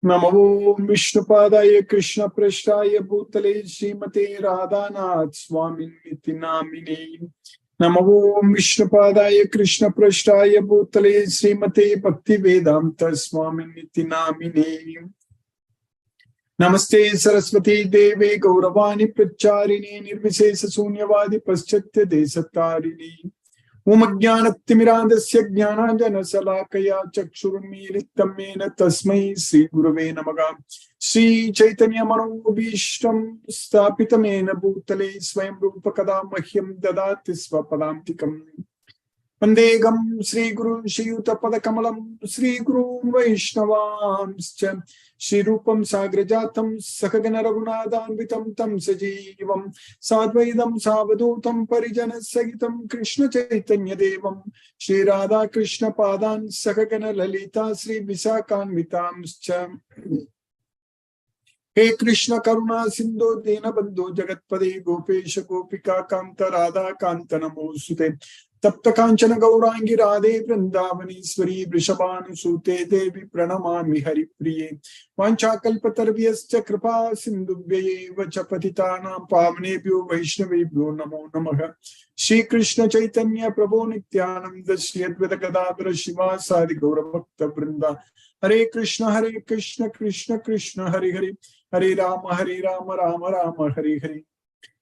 Namo Vishnupadaya Krishna Prasthaya Bhutale Srimate Radhanath Swamin Niti Namine. Namo Vishnupadaya Krishna Prasthaya Bhutale Srimate Bhakti Vedanta Swamin Niti Namine. Namaste Saraswati Deve Gauravani Pracharini Nirvishesha Sunyavadi Paschatya Desatarini. Umajnanatimirandasya jnananjana salakaya chakshurunmilitam mena tasmai Sri Gurave Namaha. Sri Chaitanya Manobhishtam Stapitamena Bhutale Swayam Rupa Kada Mahyam Dadati Swapadamtikam. Vandegam Sri Guru Shri Yuta Padakamalam Sri Guru Vaishnavamscha Shri Rupam Sagrajatam Sakagana Raghunathanvitam Tam Sajeevam Sadvaidam Savadutam Parijana Sagitam Krishna Chaitanya Devam Shri Radha Krishna Padan Sakagana Lalita Sri Visakanvitamscha. He Krishna Karuna Sindhu Dena Bandhu Jagatpade Gopesha Gopika Kanta Radha Kanta Namosute Tapta Kanchana Gaurangi Radhe Vrindavanishwari Vrishabhanu Sute Devi Pranamami Hari Priye Vanchakalpatarvyascha Kripa Sindhubhye Vachapatitanam Pavanebhyo Vaishnavebhyo Namo Namaha. Shri Krishna Chaitanya Prabhu Nityananda Shri Advaita Gadadhara Shiva Sadi Gaura Bhakta Vrinda. Hare Krishna Krishna Krishna Hare Hare Hare Rama Rama Rama Hare Hare.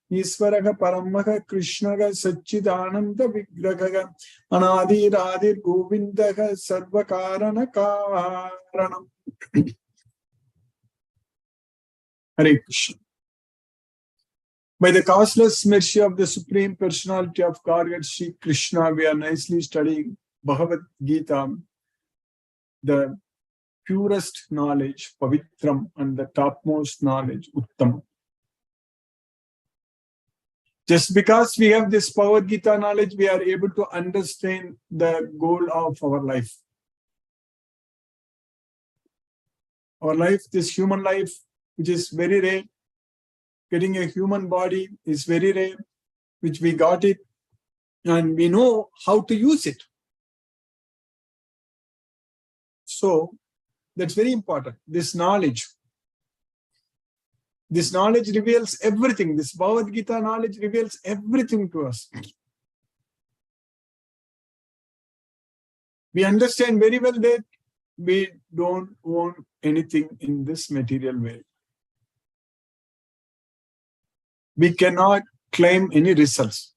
Isvaraha Paramaha Krishnaga Satchidananda Vigraha Anadi Radhir Govindaha Sarvakarana Karanam. Hare Krishna. By the causeless mercy of the Supreme Personality of Godhead, Sri Krishna, we are nicely studying Bhagavad Gita, the purest knowledge, Pavitram, and the topmost knowledge, Uttam. Just because we have this Bhagavad Gita knowledge, we are able to understand the goal of our life. Our life, this human life, which is very rare, getting a human body is very rare, which we got it, and we know how to use it. So, that's very important, this knowledge. This knowledge reveals everything. This Bhagavad Gita knowledge reveals everything to us. We understand very well that we don't want anything in this material world. We cannot claim any results.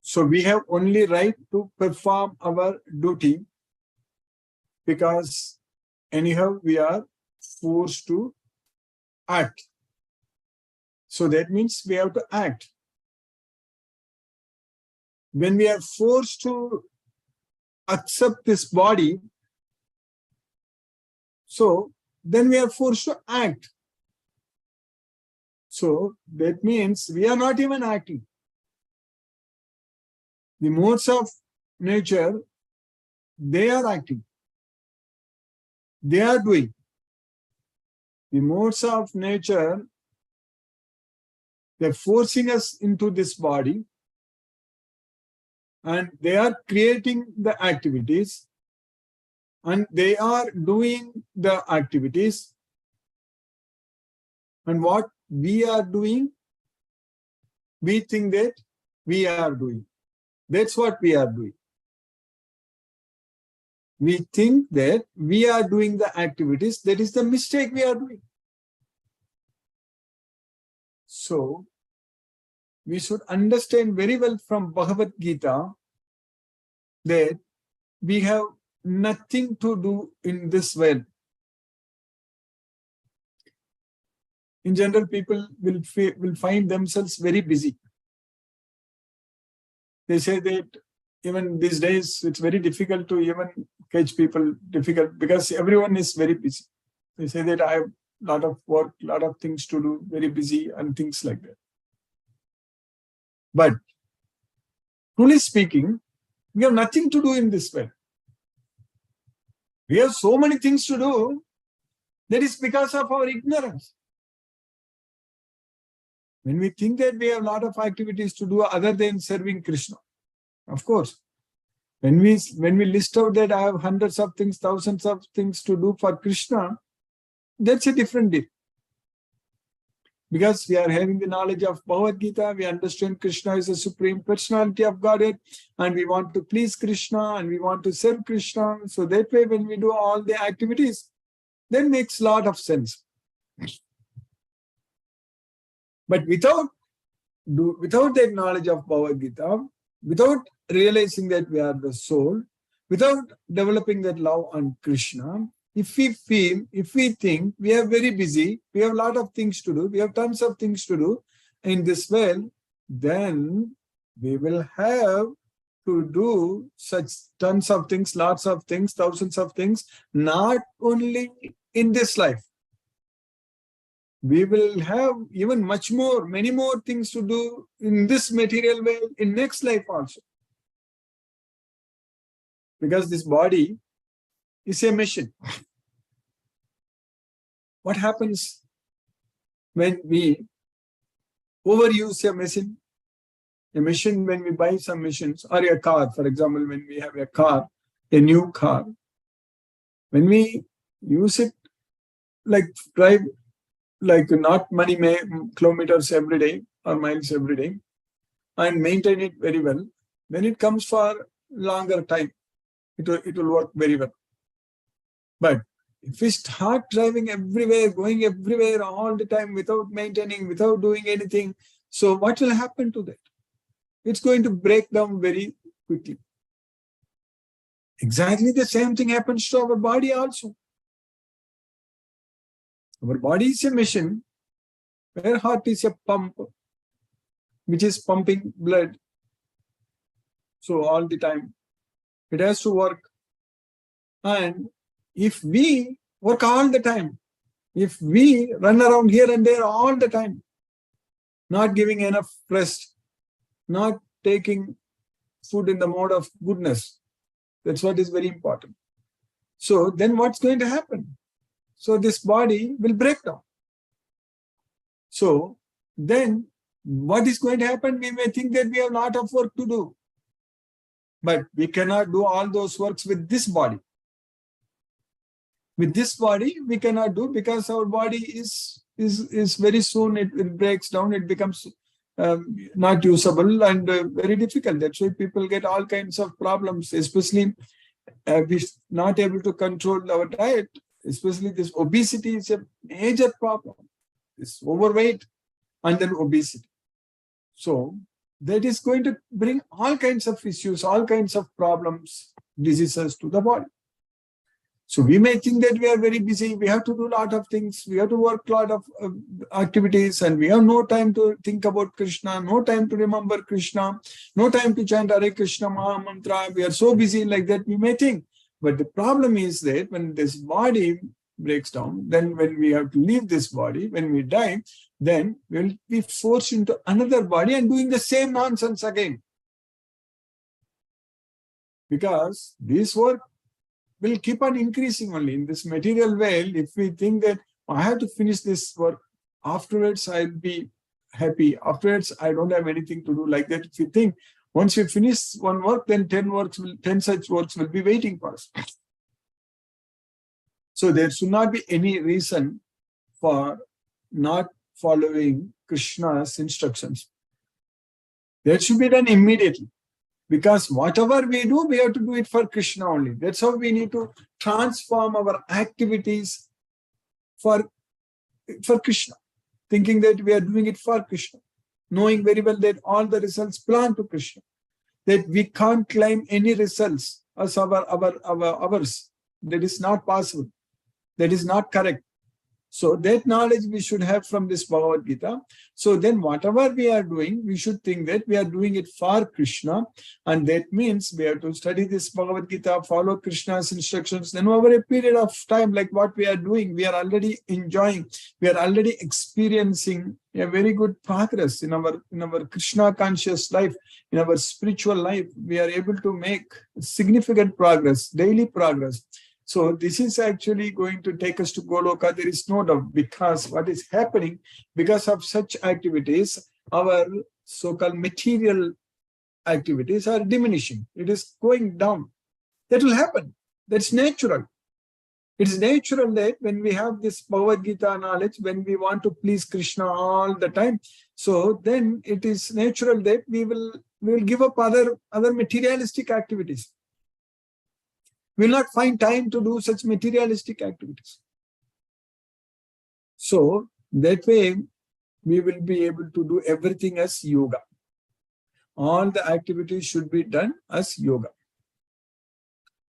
So we have only right to perform our duty, because anyhow we are forced to act. So that means we have to act. When we are forced to accept this body, so then we are forced to act. So that means we are not even acting. The modes of nature, they are acting. They are doing. The modes of nature, they're forcing us into this body, and they are creating the activities, and they are doing the activities. And what we are doing, we think that we are doing. That's what we are doing. We think that we are doing the activities. That is the mistake we are doing. So, we should understand very well from Bhagavad Gita that we have nothing to do in this world. In general, people will find themselves very busy. They say that even these days, it's very difficult to even catch people, because everyone is very busy. They say that I have a lot of work, a lot of things to do, very busy, and things like that. But truly speaking, we have nothing to do in this world. We have so many things to do. That is because of our ignorance. When we think that we have a lot of activities to do other than serving Krishna, of course, When we list out that I have hundreds of things, thousands of things to do for Krishna, that's a different deal. Because we are having the knowledge of Bhagavad Gita, we understand Krishna is the Supreme Personality of Godhead, and we want to please Krishna, and we want to serve Krishna. So that way, when we do all the activities, that makes a lot of sense. But without that knowledge of Bhagavad Gita, without realizing that we are the soul, without developing that love on Krishna, if we think we are very busy, we have a lot of things to do, we have tons of things to do in this world, then we will have to do such tons of things, lots of things, thousands of things, not only in this life. We will have even many more things to do in this material world, in next life also. Because this body is a machine. What happens when we overuse a machine? A machine, when we buy some machines, or a car, for example, when we have a car, a new car, when we use it, like drive, like not many kilometers every day or miles every day, and maintain it very well, when it comes for longer time, it will work very well. But if we start driving everywhere, going everywhere all the time without maintaining, without doing anything, so what will happen to that? It's going to break down very quickly. Exactly the same thing happens to our body also. Our body is a machine where heart is a pump, which is pumping blood. So all the time, it has to work. And if we work all the time, if we run around here and there all the time, not giving enough rest, not taking food in the mode of goodness, that's what is very important. So then what's going to happen? So this body will break down. So then what is going to happen? We may think that we have a lot of work to do, but we cannot do all those works with this body. With this body, we cannot do, because our body is very soon, it breaks down, it becomes not usable and very difficult. That's why people get all kinds of problems, especially we're not able to control our diet. Especially this obesity is a major problem. This overweight and then obesity. So that is going to bring all kinds of issues, all kinds of problems, diseases to the body. So we may think that we are very busy, we have to do a lot of things, we have to work a lot of activities, and we have no time to think about Krishna, no time to remember Krishna, no time to chant Hare Krishna Maha Mantra. We are so busy like that, we may think. But the problem is that when this body breaks down, then when we have to leave this body, when we die, then we will be forced into another body and doing the same nonsense again. Because this work will keep on increasing only in this material world. If we think that I have to finish this work, afterwards I'll be happy, afterwards I don't have anything to do, like that. If you think once we finish one work, then 10 such works will be waiting for us. So there should not be any reason for not following Krishna's instructions. That should be done immediately. Because whatever we do, we have to do it for Krishna only. That's how we need to transform our activities for Krishna, thinking that we are doing it for Krishna, knowing very well that all the results belong to Krishna, that we can't claim any results as ours. That is not possible. That is not correct. So that knowledge we should have from this Bhagavad Gita. So then whatever we are doing, we should think that we are doing it for Krishna. And that means we have to study this Bhagavad Gita, follow Krishna's instructions. Then over a period of time, like what we are doing, we are already enjoying, we are already experiencing a very good progress in our Krishna conscious life, in our spiritual life. We are able to make significant progress, daily progress. So this is actually going to take us to Goloka. There is no doubt, because what is happening, because of such activities, our so-called material activities are diminishing. It is going down. That will happen. That's natural. It's natural that when we have this Bhagavad Gita knowledge, when we want to please Krishna all the time, so then it is natural that we will give up other materialistic activities. We will not find time to do such materialistic activities. So that way, we will be able to do everything as yoga. All the activities should be done as yoga.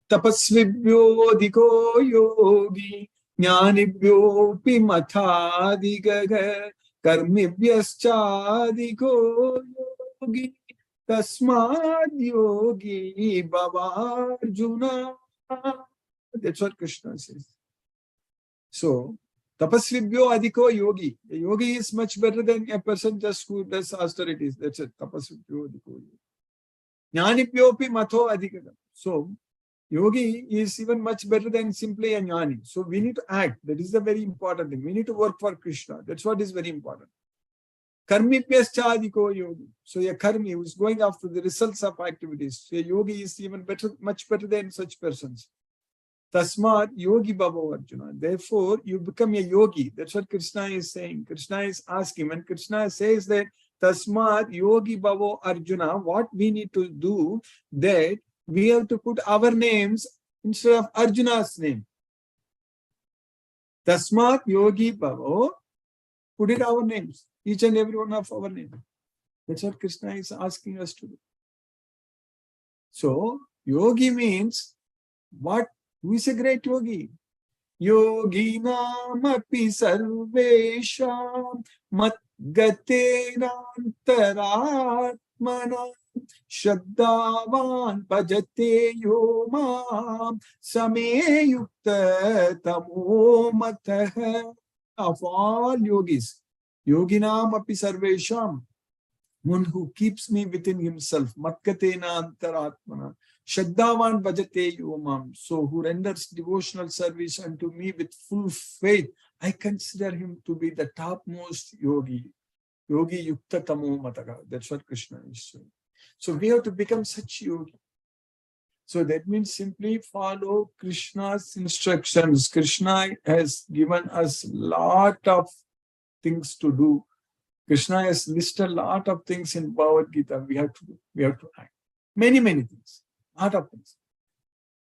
Tapasvibhyo diko yogi jnanibhyo pi mathadigaga karmibhyascha diko yogi tasmad yogi bhavarjuna. That's what Krishna says. So, tapasvibhyo adhiko yogi. A yogi is much better than a person just who does austerities. That's it. Tapasvibhyo adhiko yogi. Jnanibhyo pi matho adhikaga. So, yogi is even much better than simply a jnani. So we need to act. That is the very important thing. We need to work for Krishna. That's what is very important. Karmibhyascha yogi. So a karmi who is going after the results of activities. So a yogi is even better, much better than such persons. Tasmat yogi bhava Arjuna. Therefore, you become a yogi. That's what Krishna is saying. Krishna is asking. When Krishna says that Tasmat yogi bhava Arjuna, what we need to do, that we have to put our names instead of Arjuna's name. Tasmat yogi bhavo, put it our names, each and every one of our names. That's what Krishna is asking us to do. So, yogi means what? Who is a great yogi? Yoginam api sarvesham matgatenantaratmana Shraddhavan bhajate yo mam same yukta tamo matah. Of all yogis, yoginam api sarvesham, one who keeps me within himself, matkatena antaratmana, Shraddhavan bhajate yo mam, so who renders devotional service unto me with full faith, I consider him to be the topmost yogi. Yogi yukta tamo mataka. That's what Krishna is saying. So we have to become such yogi. So that means simply follow Krishna's instructions. Krishna has given us a lot of things to do. Krishna has listed a lot of things in Bhagavad Gita we have to do. We have to act. Many things. A lot of things.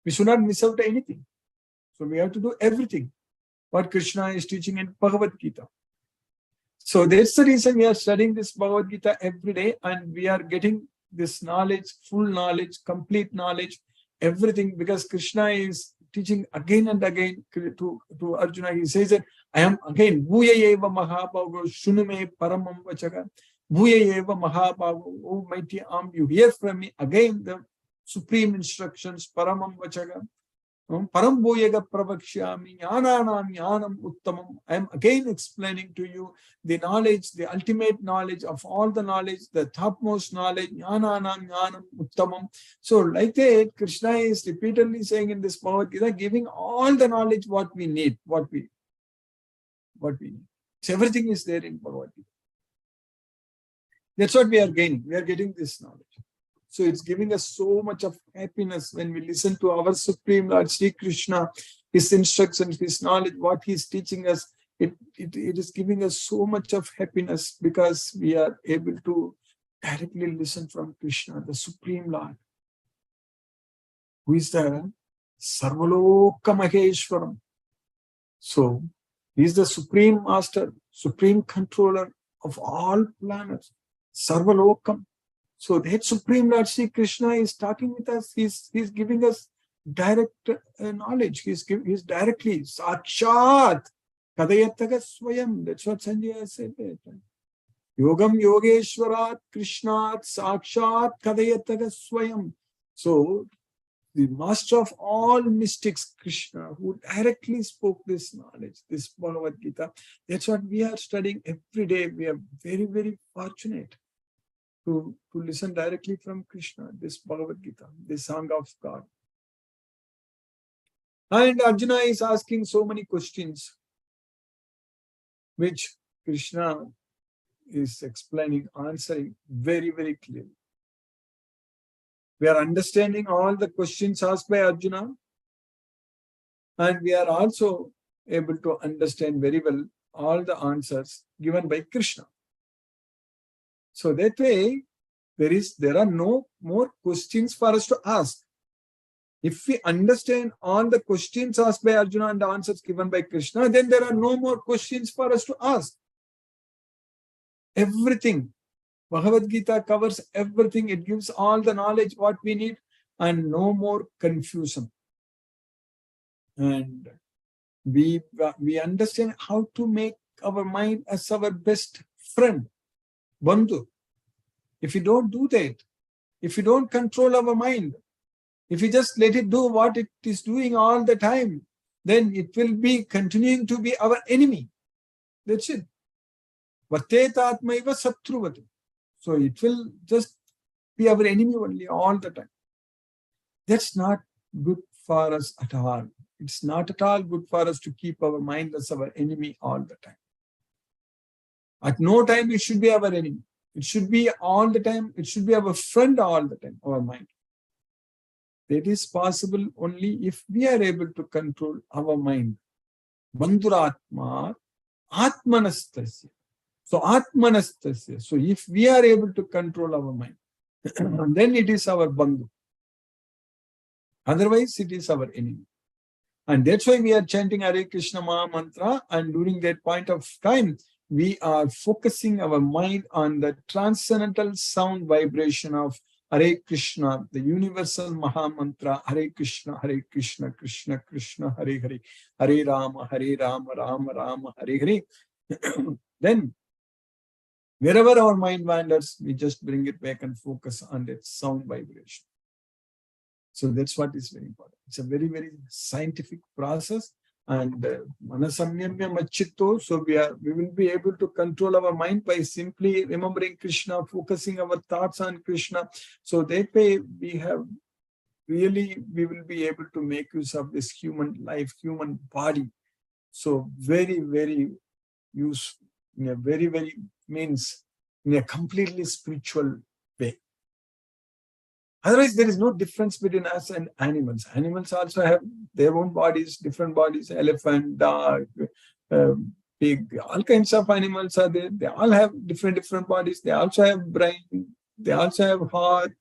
We should not miss out anything. So we have to do everything what Krishna is teaching in Bhagavad Gita. So that's the reason we are studying this Bhagavad Gita every day, and we are getting this knowledge, full knowledge, complete knowledge, everything, because Krishna is teaching again and again to Arjuna. He says that I am again, Bhuya eva mahabhavo shunume paramam vachaga. Bhuya eva mahabhavo, oh mighty arm, you hear from me again the supreme instructions, paramam vachaga. Param bhuyaga pravakshyami jnananam jnanam uttamam. I am again explaining to you the knowledge, the ultimate knowledge of all the knowledge, the topmost knowledge, jnananam jnanam uttamam. So like that, Krishna is repeatedly saying in this Bhagavad Gita, giving all the knowledge what we need, what we need. So everything is there in Bhagavad Gita. That's what we are gaining. We are getting this knowledge. So it's giving us so much of happiness when we listen to our Supreme Lord Sri Krishna, his instructions, his knowledge, what he's teaching us. It is giving us so much of happiness because we are able to directly listen from Krishna, the Supreme Lord, who is the Sarvaloka Maheshwaram. So he is the Supreme Master, Supreme Controller of all planets, Sarvalokam. So that Supreme Lord Sri Krishna is talking with us. He's giving us direct knowledge. He's directly Sakshat Kadayataga Swayam. That's what Sanjaya said. Yogam Yogeshwarat Krishnat Sakshat Kadayataga Swayam. So the master of all mystics, Krishna, who directly spoke this knowledge, this Bhagavad Gita. That's what we are studying every day. We are very fortunate to listen directly from Krishna, this Bhagavad Gita, this song of God. And Arjuna is asking so many questions, which Krishna is explaining, answering very clearly. We are understanding all the questions asked by Arjuna, and we are also able to understand very well all the answers given by Krishna. So that way, there are no more questions for us to ask. If we understand all the questions asked by Arjuna and the answers given by Krishna, then there are no more questions for us to ask. Everything. Bhagavad Gita covers everything. It gives all the knowledge what we need and no more confusion. And we understand how to make our mind as our best friend, bandhu. If we don't do that, if we don't control our mind, if we just let it do what it is doing all the time, then it will be continuing to be our enemy. That's it. Vartetatmaiva satruvati. So it will just be our enemy only all the time. That's not good for us at all. It's not at all good for us to keep our mind as our enemy all the time. At no time it should be our enemy. It should be all the time. It should be our friend all the time, our mind. That is possible only if we are able to control our mind. Bandhuratma atmanastasya. So atmanastasya. So if we are able to control our mind, then it is our bandhu. Otherwise, it is our enemy. And that's why we are chanting Hare Krishna Maha Mantra, and during that point of time, we are focusing our mind on the transcendental sound vibration of Hare Krishna, the universal Maha Mantra, Hare Krishna, Krishna Krishna, Hare Hare, Hare Rama, Rama Rama, Hare Hare. Then, wherever our mind wanders, we just bring it back and focus on that sound vibration. So that's what is very important. It's a very, very scientific process. And manasamyamya machitto, so we will be able to control our mind by simply remembering Krishna, focusing our thoughts on Krishna. So that way we will be able to make use of this human life, human body. So very, very useful, in a very, very means in a completely spiritual way. Otherwise, there is no difference between us and animals. Animals also have their own bodies, different bodies, elephant, dog, pig, all kinds of animals are there. They all have different bodies. They also have brain, they also have heart,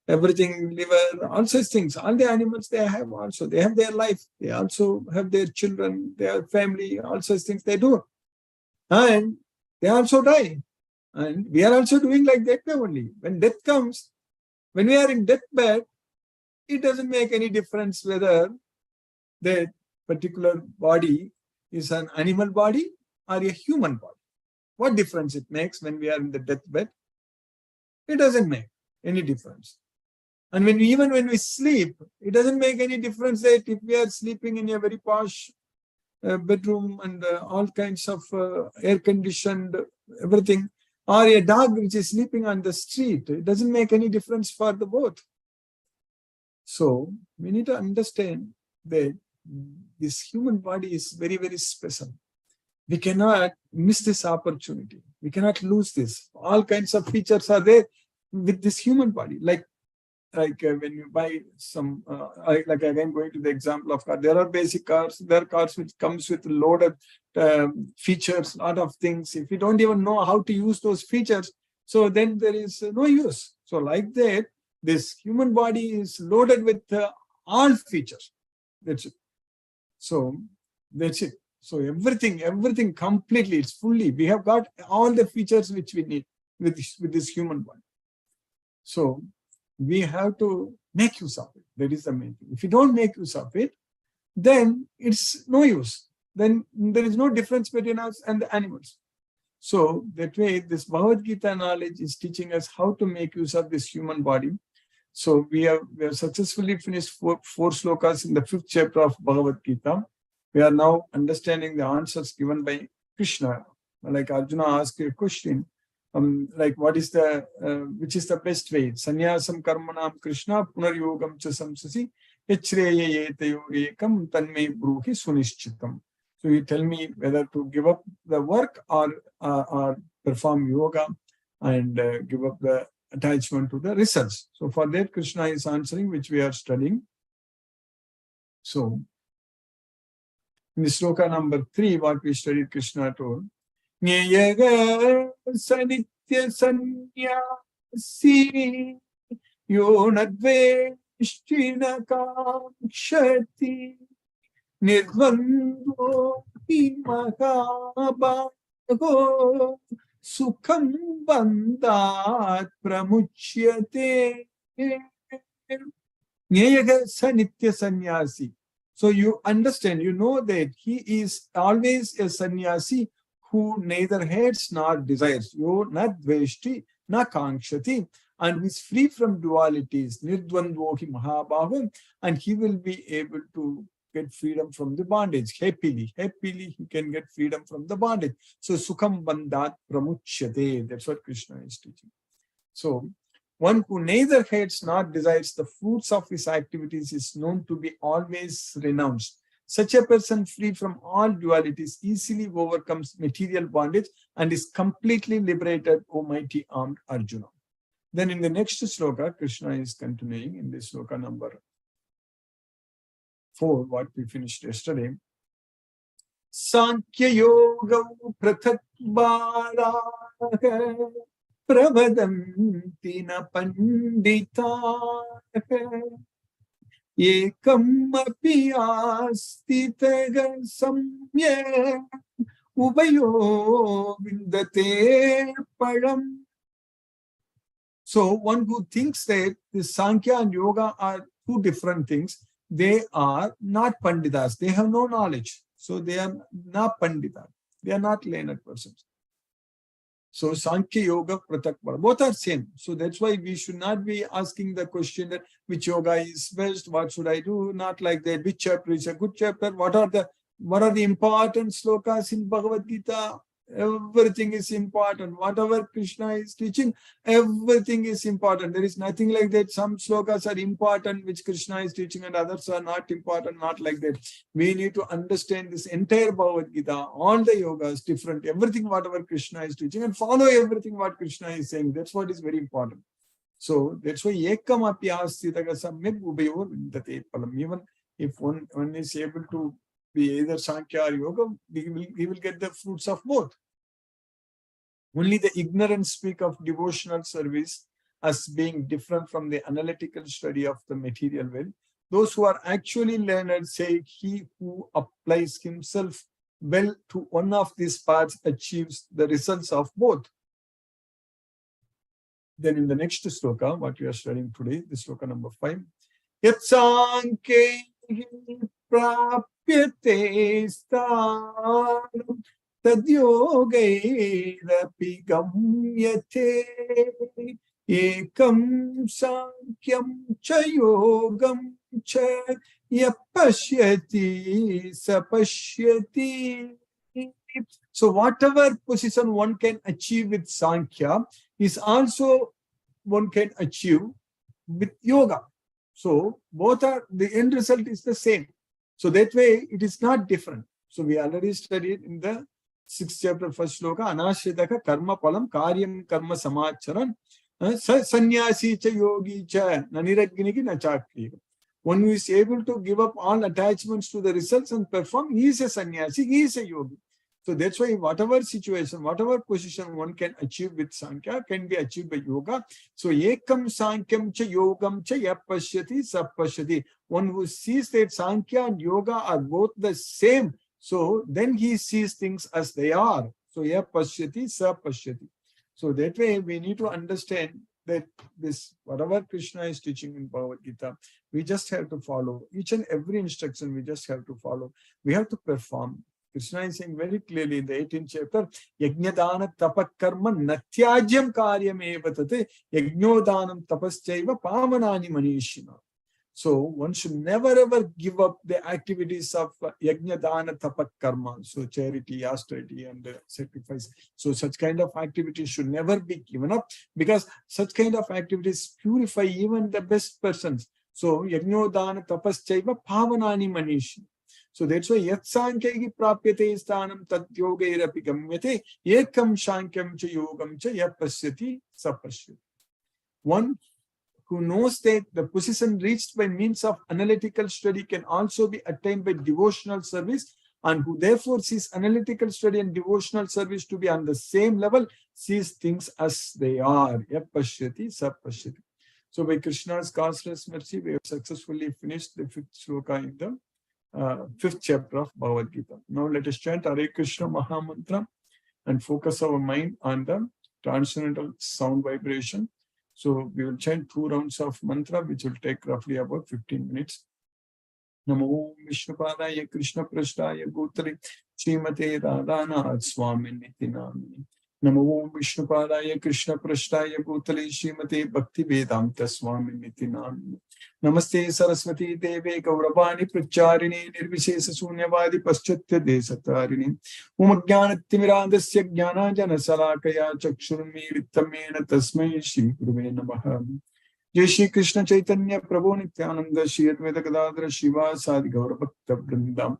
everything, liver, all such things. All the animals they have also. They have their life. They also have their children, their family, all such things they do. And they also die. And we are also doing like that only. When death comes, when we are in deathbed, it doesn't make any difference whether that particular body is an animal body or a human body. What difference it makes when we are in the deathbed? It doesn't make any difference. And even when we sleep, it doesn't make any difference that if we are sleeping in a very posh bedroom and all kinds of air-conditioned everything, or a dog which is sleeping on the street. It doesn't make any difference for the both. So we need to understand that this human body is very, very special. We cannot miss this opportunity. We cannot lose this. All kinds of features are there with this human body. Like when you buy some, like again going to the example of car, there are basic cars, there are cars which comes with loaded features, lot of things. If you don't even know how to use those features, so then there is no use. So like that, this human body is loaded with all features. That's it. So that's it. So everything completely, it's fully, we have got all the features which we need with this human body. So we have to make use of it. That is the main thing. If you don't make use of it, then it's no use. Then there is no difference between us and the animals. So that way, this Bhagavad Gita knowledge is teaching us how to make use of this human body. So we have successfully finished four slokas in the 5th chapter of Bhagavad Gita. We are now understanding the answers given by Krishna. Like Arjuna asked a question, like what is the which is the best way? Sanyasam karmanam Krishna punaryogam cha samsasi yachreya yetayor ekam tanme bruhi sunishchitam. So you tell me whether to give up the work or perform yoga and give up the attachment to the results. So for that, Krishna is answering, which we are studying. So in the sloka number 3, what we studied, Krishna told, Nyayaga sanitya sanyasi yonadveshtina kakshati nirvando hi mahabhago sukham bandhat pramuchyate Nyayaga sanitya sanyasi. So you understand, you know that he is always a sannyasi who neither hates nor desires. Yo na dveshti na kankshati, and is free from dualities. Nirdvandvohi mahabhavam, and he will be able to get freedom from the bondage. Happily he can get freedom from the bondage. So sukham bandhat pramuchyate. That's what Krishna is teaching. So one who neither hates nor desires the fruits of his activities is known to be always renounced. Such a person, free from all dualities, easily overcomes material bondage and is completely liberated, O mighty armed Arjuna. Then in the next sloka, Krishna is continuing in this sloka number 4, what we finished yesterday. Sankhya yoga prathak bala Pravadanti na pandita ekam api astitaga samye ubayo vindate param. So one who thinks that the Sankhya and Yoga are two different things, they are not Panditas. They have no knowledge. So they are not Panditas. They are not learned persons. So Sankhya Yoga Pratak, both are same. So that's why we should not be asking the question that which yoga is best, what should I do? Not like that. Which chapter is a good chapter? What are the important slokas in Bhagavad Gita? Everything is important. Whatever Krishna is teaching, everything is important. There is nothing like that. Some slokas are important, which Krishna is teaching, and others are not important, not like that. We need to understand this entire Bhagavad Gita, all the yogas, different, everything, whatever Krishna is teaching, and follow everything what Krishna is saying. That's what is very important. So that's why ekam api astitaga samyak ubayor vindate palam. Even if one is able to be either Sankhya or Yoga, he will get the fruits of both. Only the ignorant speak of devotional service as being different from the analytical study of the material world. Those who are actually learned say he who applies himself well to one of these paths achieves the results of both. Then in the next sloka, what we are studying today, the sloka number 5, Yat Sankhe Prapyate Sthanam Tadyogairapi Gamyate Ekam Sankyam Cha Yogam Cha Yapashyati Sapashyati. So whatever position one can achieve with Sankhya is also one can achieve with Yoga. So both are, the end result is the same. So that way it is not different. So we already studied in the 6th chapter, 1st sloka, Anashritaka karma palam karyam karma samacharan sannyasi cha yogi cha naniragniki na chakriya. One who is able to give up all attachments to the results and perform, he is a sannyasi, he is a yogi. So that's why whatever situation, whatever position one can achieve with Sankhya can be achieved by Yoga. So ekam Sankyam cha yogam cha yapashyati sapashyati. One who sees that Sankhya and Yoga are both the same, so then he sees things as they are. So yapashyati sapashyati. So that way we need to understand that this, whatever Krishna is teaching in Bhagavad Gita, we just have to follow. Each and every instruction we just have to follow. We have to perform. Krishna is saying very clearly in the 18th chapter, Yajnadana tapakarma natyajyam karyam evatate yajnodanam tapaschaiva pamanani manishina. So one should never ever give up the activities of Yajnadana tapakarma, so charity, austerity and sacrifice. So such kind of activities should never be given up, because such kind of activities purify even the best persons. So Yajnodana tapaschaiva pamanani manishina. So that's why Yat Sankhya Prapyate Sthanam Tat Yogairapi Gamyate Ekam Sankyam Cha Yogam Cha Yapasyati Sapashyati. One who knows that the position reached by means of analytical study can also be attained by devotional service, and who therefore sees analytical study and devotional service to be on the same level, sees things as they are. Yapashyati sapashyati. So by Krishna's causeless mercy, we have successfully finished the 5th shloka in the 5th chapter of Bhagavad Gita. Now let us chant Hare Krishna Mahamantra and focus our mind on the transcendental sound vibration. So we will chant 2 rounds of mantra, which will take roughly about 15 minutes. Namo Vishnupadaya Krishna Prasthaya Bhutale Srimate Radhanath Swami Niti Namini. Namo Vishnupadaya Krishna Prasthaya Bhutale Srimate Bhakti Vedanta Swami Niti Namini. Namaste Saraswati Deve Gauravani Pracharini Nirvishesa Sunyavadi Paschatya Desatarini Umagyanatimirandasya Jnana Jana Salakaya Chakshurmi Rittamena Tasmai Shri Guruve Namaha. Jai Shri Krishna Chaitanya Prabhu Nityananda Shri Advaita Gadadhara Shiva Sadi Gaura Bhakta Vrindam.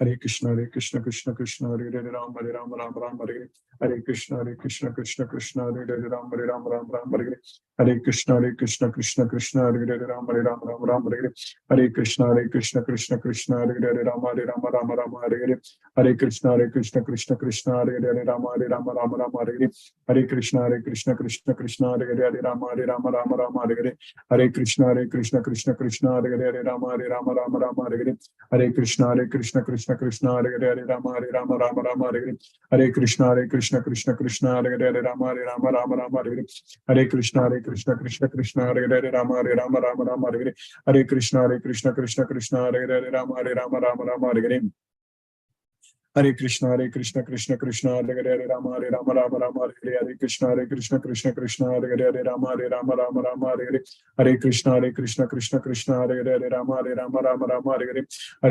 Hare Krishna Krishna Krishna Hare Hare Ram Hare Ram Ram Ram Hare Hare Krishna Krishna Krishna Hare Hare Ram Hare Ram Ram Ram Hare Hare Krishna Krishna Krishna Hare Hare Ram Hare Ram Ram Ram Hare Hare Krishna Krishna Krishna Hare Hare Ram Hare Ram Ram Ram Hare Hare Krishna Krishna Krishna Hare Hare Ram Hare Ram Ram Ram Hare Hare Krishna Krishna Krishna Hare Hare Ram Hare Ram Ram Ram Hare Hare Krishna Krishna Krishna Hare Hare Ram Hare Ram Ram Ram Hare Hare Krishna Krishna Hare Hare Ram Hare Ram Ram Ram Hare Hare Krishna Krishna Krishna Hare Hare Ram Hare Ram Ram Ram Hare Hare Krishna Krishna Hare Hare Ram Hare Ram Ram Ram Hare Hare Krishna Krishna Hare Hare Ram Hare Ram Ram Ram Hare Hare Krishna Krishna Hare Hare Rama Hare Rama Rama Rama Hare Hare Krishna Krishna Hare Hare Rama Hare Rama Rama Rama Hare Hare Krishna Krishna Hare Hare Rama Hare Rama Rama Rama Hare Hare Krishna Krishna Hare Hare Rama Hare Rama Rama Rama Hare Hare Krishna Krishna Hare Hare Rama Hare Rama Rama Rama Hare Hare Krishna Krishna Hare Hare Rama Hare Rama Rama Rama Hare Hare Krishna Krishna Hare Hare Rama Hare Rama Rama Rama Hare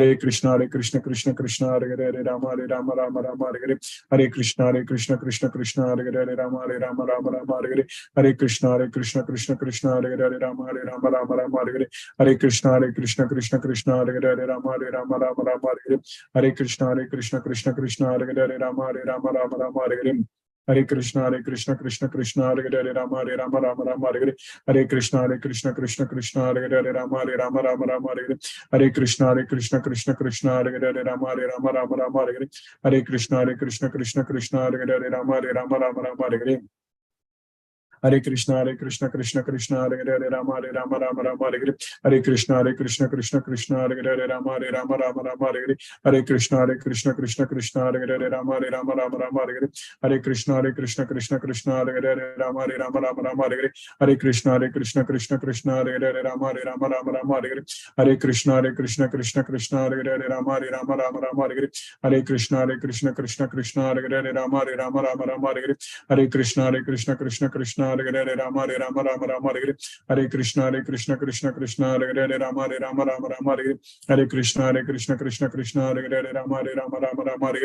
Hare Krishna Krishna Hare Hare Rama Hare Rama Rama Rama Hare Hare Krishna Krishna Hare Hare Rama Hare Rama Rama Rama Hare Hare Krishna Krishna Hare Hare Rama Hare Rama Rama Rama Hare Hare Krishna Krishna Hare Hare Rama Hare Rama Rama Rama Hare Hare Krishna Krishna Hare Hare Rama Hare Rama Rama Rama Hare Hare Krishna Krishna Hare Hare Rama Hare Rama Rama Rama Hare Hare Krishna Krishna Hare Hare Rama Hare Rama Rama Rama Hare Hare Krishna Krishna Hare Hare Rama Hare Rama Rama Rama Hare Hare Krishna Krishna Hare Hare Rama Hare Rama Rama Rama Hare Hare Krishna Krishna Hare Hare Rama Hare Rama Rama Rama Hare Hare Krishna Krishna Hare Hare Rama Hare Rama Rama Rama Hare Hare Krishna Krishna Hare Hare Rama Hare Rama Rama Rama Hare Hare Krishna Krishna Hare Hare Rama Hare Rama Rama Rama Hare Hare Krishna Krishna Hare Hare Rama Hare Rama Rama Rama Hare Hare Krishna Krishna Hare Hare Rama Hare Rama Rama Rama Hare Hare Krishna Krishna Hare Hare Rama Hare Rama Rama Rama Hare Hare Krishna Krishna Hare Hare Rama Hare Rama Rama Rama Hare Hare Krishna Krishna Hare Hare Rama Hare Rama Rama Rama Hare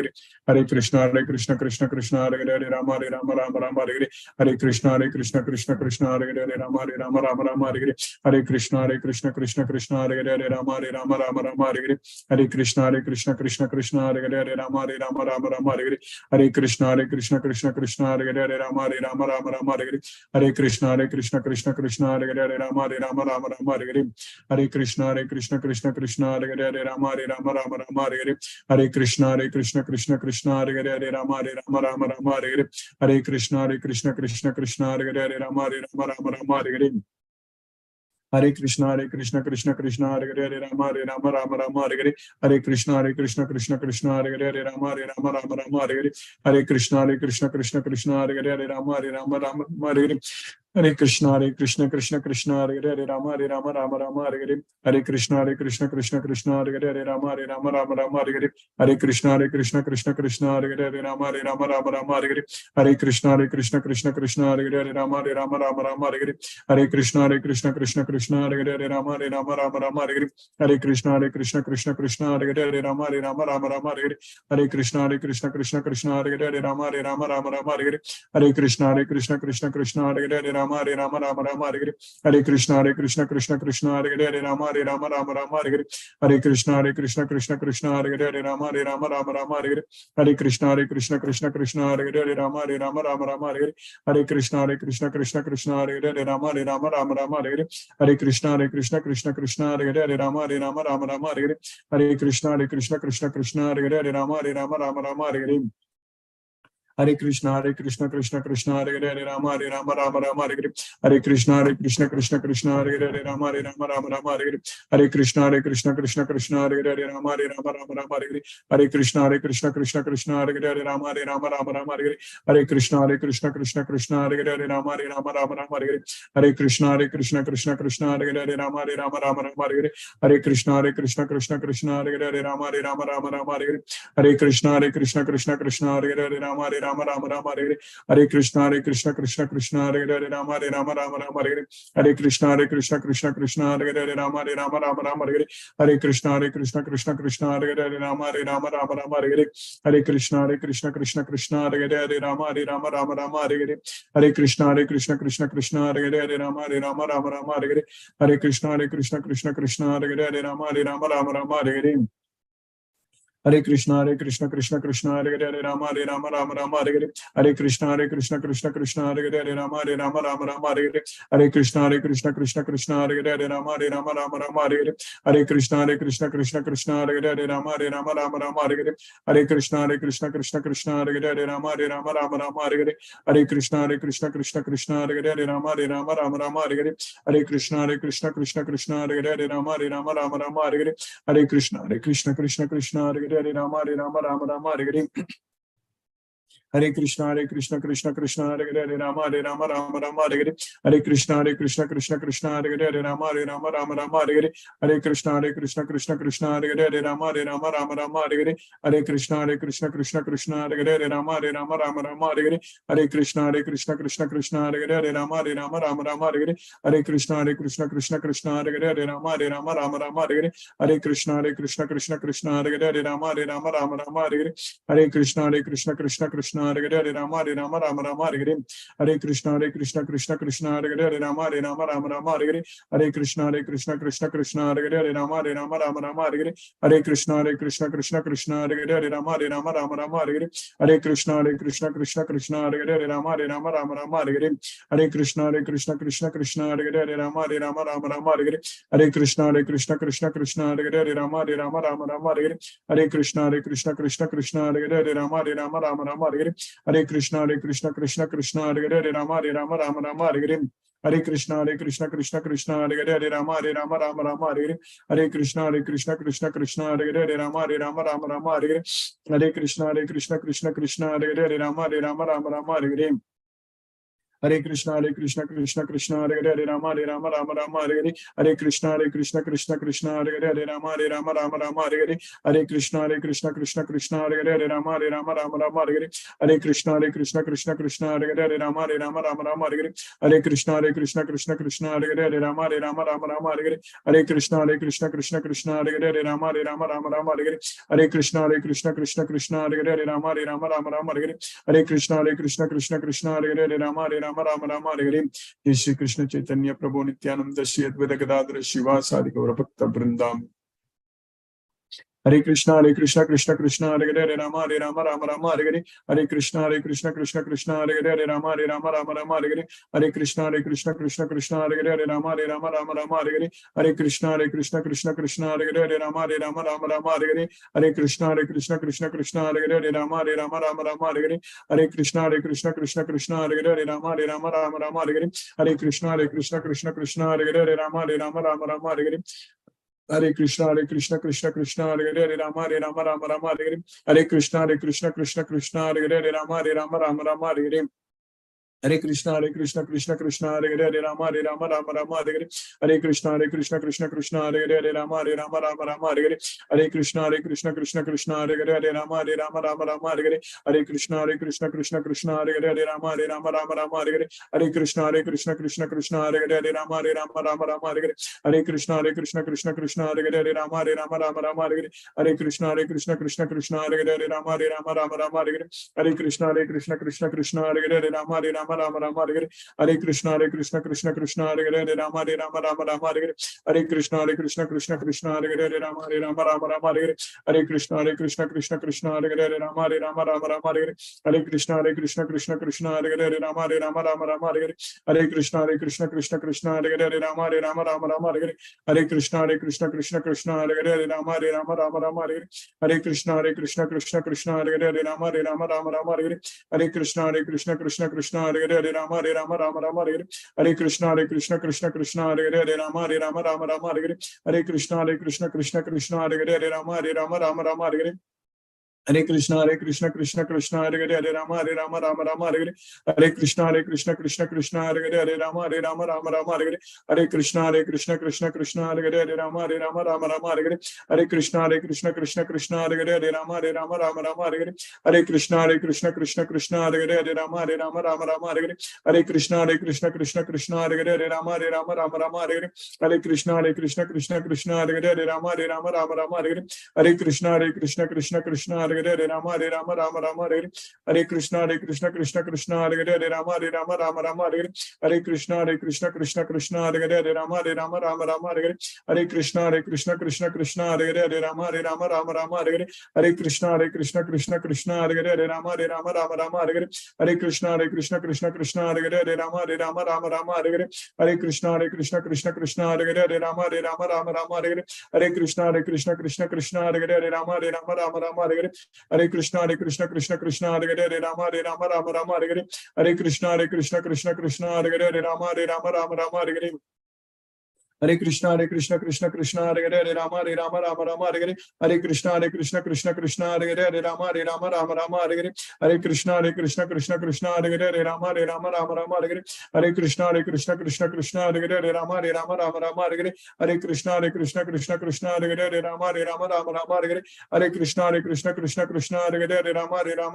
Hare Krishna Krishna Hare Hare Rama Hare Rama Rama Rama Hare Hare Krishna Krishna Hare Hare Rama Hare Rama Rama Rama Hare Hare Krishna Krishna Hare Hare Rama Hare Rama Rama Rama Hare Hare Krishna Krishna Hare Hare Rama Hare Rama Rama Rama Hare Hare Krishna Krishna Hare Hare Rama Hare Rama Rama Rama Hare Hare Krishna Krishna Hare Hare Rama Hare Rama Rama Rama Hare Hare Krishna Krishna Hare Hare Rama Hare Rama Rama Rama Hare Hare Krishna Krishna Hare Hare Rama Hare Rama Rama Rama Hare Hare Krishna Krishna Hare Hare Rama Hare Rama Rama Hare Hare Krishna Krishna Hare Hare Rama Hare Rama Rama Rama Hare Hare Krishna Krishna Hare Hare Rama Hare Rama Rama Rama Hare Hare Krishna Krishna Hare Hare Rama Hare Rama Rama Rama Hare Hare Krishna Krishna Hare Hare Rama Hare Rama Rama Rama Hare Hare Krishna Krishna Hare Hare Rama Hare Rama Rama Rama Hare Hare Krishna Krishna Hare Hare Rama Hare Rama Rama Rama Hare Hare Krishna Krishna Hare Hare Rama Hare Rama Rama Rama Hare Hare Krishna Krishna Hare Hare Rama Hare Rama Rama Rama Hare Hare Krishna Krishna Hare Hare Rama Hare Rama Rama Rama Hare Hare Hare Krishna Krishna Krishna Hare Hare Hare Rama Rama Rama Hare Hare Hare Krishna Krishna Hare Hare Rama Rama Rama Hare Hare Hare Krishna Krishna Hare Hare Rama Rama Rama Hare Hare Hare Krishna Krishna Hare Hare Rama Rama Rama Hare Hare Hare Krishna Krishna Hare Hare Rama Rama Rama Hare Hare Hare Krishna Krishna Hare Hare Rama Rama Rama Hare Hare Hare Krishna Krishna Hare Hare Rama Rama Rama Hare Hare Hare Krishna Krishna Hare Hare Rama Rama Rama Hare Hare Hare Krishna Krishna Hare Hare Rama Rama Rama Hare Hare Hare Krishna Krishna Hare Hare Rama Rama Rama Hare Hare Hare Krishna Krishna Hare Hare Rama Rama Rama Hare Hare Hare Krishna Krishna Hare Hare Rama Rama Rama Hare Hare Hare Krishna Krishna Hare Hare Rama Rama Rama Hare Hare Hare Krishna Krishna Hare Hare Rama Rama Rama Hare Hare Hare Krishna Krishna Hare Hare Rama Rama Rama Hare Hare Hare Krishna Krishna Hare Hare Rama Rama Rama Hare Hare Hare Krishna Krishna Hare Hare Rama Rama Hare Hare Hare Krishna Krishna Hare Hare Rama Rama Hare Hare Hare Krishna Krishna Hare Hare Rama Rama Hare Hare Hare Krishna Krishna Hare Hare Rama Rama Hare Hare Hare Krishna Krishna Hare Hare Rama Rama Hare Hare Hare Krishna Krishna Hare Hare Rama Rama Hare Hare Hare Krishna Krishna Hare Hare Rama Rama Hare Hare Hare Krishna Krishna Hare Hare Rama Rama Hare Hare Hare Krishna Krishna Hare Hare Rama Rama Hare Hare Hare Krishna Krishna Hare Hare Rama Rama Hare Hare Hare Krishna Krishna Hare Hare Rama Rama Hare Hare Hare Krishna Krishna Hare Hare Rama Rama Hare Hare Hare Krishna Krishna Hare Hare Rama Rama Hare Hare Hare Krishna Krishna Hare Hare Rama Rama Hare Hare Hare Krishna Krishna Hare Hare Rama Rama Hare Hare Hare Krishna Krishna Hare Hare Rama Rama Hare Hare Hare Krishna Krishna Hare Hare Rama Rama Hare Hare Hare Krishna Krishna Hare Hare Rama Rama Hare Hare Hare Krishna Krishna Hare Hare Rama Rama Hare Hare Hare Krishna Krishna Hare Hare Rama Rama Hare Hare Hare Krishna Krishna Hare Hare Rama Rama Hare Hare Hare Krishna Krishna Hare Hare Rama Rama Hare Hare Hare Krishna Krishna Hare Hare Rama Rama Hare Hare Hare Krishna Krishna Hare Hare Rama Rama Hare Hare Hare Krishna Krishna Hare Hare Rama Rama Hare Hare Hare Krishna Krishna Hare Hare Rama Rama Hare Hare Hare Krishna Krishna Hare Hare Rama Rama Hare Hare Hare Krishna Krishna Hare Hare Rama Rama Hare Hare Hare Krishna Krishna Hare Hare Rama Rama Hare Hare Hare Krishna Krishna Hare Hare Rama Rama Hare Hare Hare Krishna Krishna Hare Hare Rama Rama Hare Hare Hare Krishna Krishna Hare Hare Rama Rama Hare Hare Hare Krishna Krishna Hare Hare Rama Rama Hare Hare Hare Krishna Krishna Hare Hare Rama Rama Hare Hare Hare Krishna Krishna Hare Hare Rama Rama Hare Hare Hare Krishna Krishna Hare Hare Rama Rama Hare Hare Hare Krishna Krishna Hare Hare Rama Rama Hare Hare Hare Krishna Krishna Hare Hare Rama Rama Hare Hare Hare Krishna Krishna Hare Hare Rama Rama Hare Hare Jai Shri Krishna Chaitanya Prabhu Nityananda Shri Advaita Gadadhara Shivasadi Gaura Bhakta Vrindam Hare Krishna Krishna Hare Hare Rama Rama Hare Hare Hare Krishna Krishna Hare Hare Rama Rama Hare Hare Hare Krishna Krishna Hare Hare Rama Rama Hare Hare Hare Krishna Krishna Hare Hare Rama Rama Hare Hare Hare Krishna Krishna Hare Hare Rama Rama Hare Hare Hare Krishna Krishna Hare Hare Rama Rama Hare Hare Hare Krishna Krishna Hare Hare Rama Rama Hare Hare Hare Krishna Krishna Hare Hare Rama Rama Hare Hare Hare Krishna Krishna Hare Hare Rama Rama Hare Hare Hare Krishna Krishna Hare Hare Rama Rama Hare Hare Hare Krishna Krishna Hare Hare Rama Rama Hare Hare Hare Krishna Krishna Hare Hare Rama Rama Hare Hare Hare Krishna Krishna Hare Hare Rama Rama Hare Hare Hare Krishna Krishna Hare Hare Rama Rama Hare Hare Hare Krishna Krishna Hare Hare Rama Rama Hare Hare Hare Krishna Krishna Hare Hare Rama Rama Hare Hare Hare Krishna Krishna Hare Hare Rama Rama Rama Rama Hare Hare, Hare Krishna Krishna Krishna Hare Hare, Rama Rama Rama Hare Hare, Hare Krishna Krishna Krishna Hare Hare, Rama Rama Rama Hare Hare, Hare Krishna Krishna Hare Hare, Rama Rama Rama Hare Hare, Hare Krishna Krishna Hare Hare, Rama Rama Hare Hare, Hare Krishna Krishna Hare Hare, Rama Rama Hare Hare, Hare Krishna Krishna Hare Hare, Rama Rama Hare Hare, Hare Krishna Krishna Hare Hare, Rama Rama Hare Hare, Hare Krishna Krishna Hare Hare, Rama Rama Hare Hare, Hare Krishna Krishna Hare Hare, Rama Rama Hare Hare, Hare Krishna Krishna Hare Hare, Rama Rama Hare Hare, Hare Krishna Krishna Hare Hare, Rama Rama Hare Hare, Hare Krishna Krishna Hare Hare, Rama Rama Hare Hare, Hare Krishna Krishna Hare Hare, Rama Rama Hare Hare, Hare Krishna Krishna Hare Hare, Rama Rama Hare Hare, Hare Krishna Krishna Hare Hare, Rama Rama Hare Hare, Hare Krishna Krishna Hare Hare, Rama Rama Hare Hare, Hare Krishna Krishna Hare Hare, Rama Rama Hare Hare, Hare Krishna Krishna Hare Hare, Rama Rama Hare Hare, Hare Krishna Krishna Hare Hare, Rama Rama Hare Hare, Hare Krishna Krishna Hare Hare, Rama Rama Hare Hare, Hare Krishna Krishna Hare Hare, Rama Rama Hare Hare, Hare Krishna Krishna Hare Hare, Rama Rama Hare Hare, Hare Krishna Krishna Hare Hare, Rama Rama Hare Hare, Hare Krishna Krishna Hare Hare, Rama Rama Hare Hare, Hare Krishna Krishna Hare Hare, Rama Rama Hare Hare, Hare Krishna Krishna Hare Hare, Rama Rama Hare Hare, Hare Krishna Krishna Hare Hare, Rama Rama Hare Hare, Hare Krishna Krishna Hare Hare, Rama Rama Hare Hare, Hare Krishna Krishna Hare Hare, Rama Rama Hare Hare, Hare Krishna Krishna Hare Hare, Rama Rama Hare Hare, Hare Krishna Krishna Hare Hare, Rama Rama Hare Hare, Hare Krishna Krishna Hare Hare, Rama Rama Hare Hare, Hare Krishna Krishna Hare Hare, Rama Rama Hare Hare, Hare Krishna Krishna Hare Hare, Rama Rama Hare Hare, Hare Krishna Krishna Hare Hare, Rama Rama Hare Hare, Hare Krishna Krishna Hare Hare, Rama Rama Hare Hare, Hare Krishna Krishna Hare Hare, Rama Rama Hare Hare, Hare Krishna Krishna Hare Hare,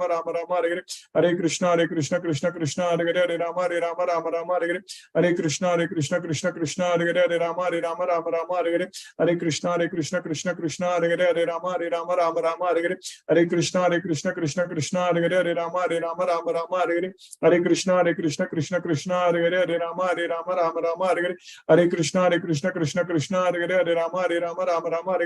Rama Rama Hare Hare, Hare Krishna Krishna Hare Hare, Rama Rama Hare Hare, Hare Krishna Krishna Hare Hare, Rama Rama Hare Hare, Hare Krishna Krishna Hare Hare, Rama Rama Hare Hare, Hare Krishna Krishna Hare Hare, Rama Rama Hare Hare, Hare Krishna Krishna Hare Hare, Rama Rama Hare Hare,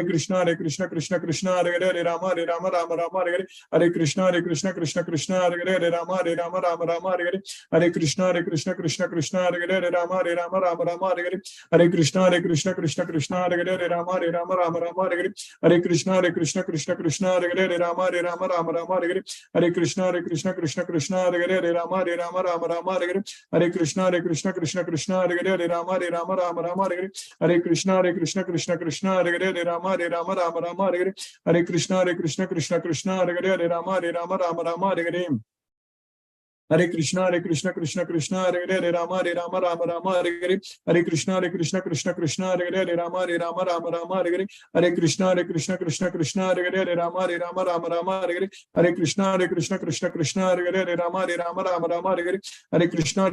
Hare Krishna Krishna Hare Hare, Rama Rama Hare Hare, Hare Krishna Krishna Hare Hare, Rama Rama Hare Hare, Hare Krishna Krishna Hare Hare, Rama Rama Hare Hare, Hare Krishna Krishna Hare Hare, Rama Rama Hare Hare, Hare Krishna Krishna Hare Hare, Rama Rama Hare Hare, Hare Krishna Krishna Hare Hare, Rama Rama Hare Hare, Hare Krishna Krishna Hare Hare, Rama Rama Hare Hare, Hare Krishna Krishna Hare Hare, Rama Rama Hare Hare, Hare Krishna Krishna Hare Hare, Rama Rama Hare Hare, Hare Krishna Krishna Hare Hare, Rama Rama Hare Hare, Hare Krishna Krishna Hare Hare, Rama Rama Hare Hare, Hare Krishna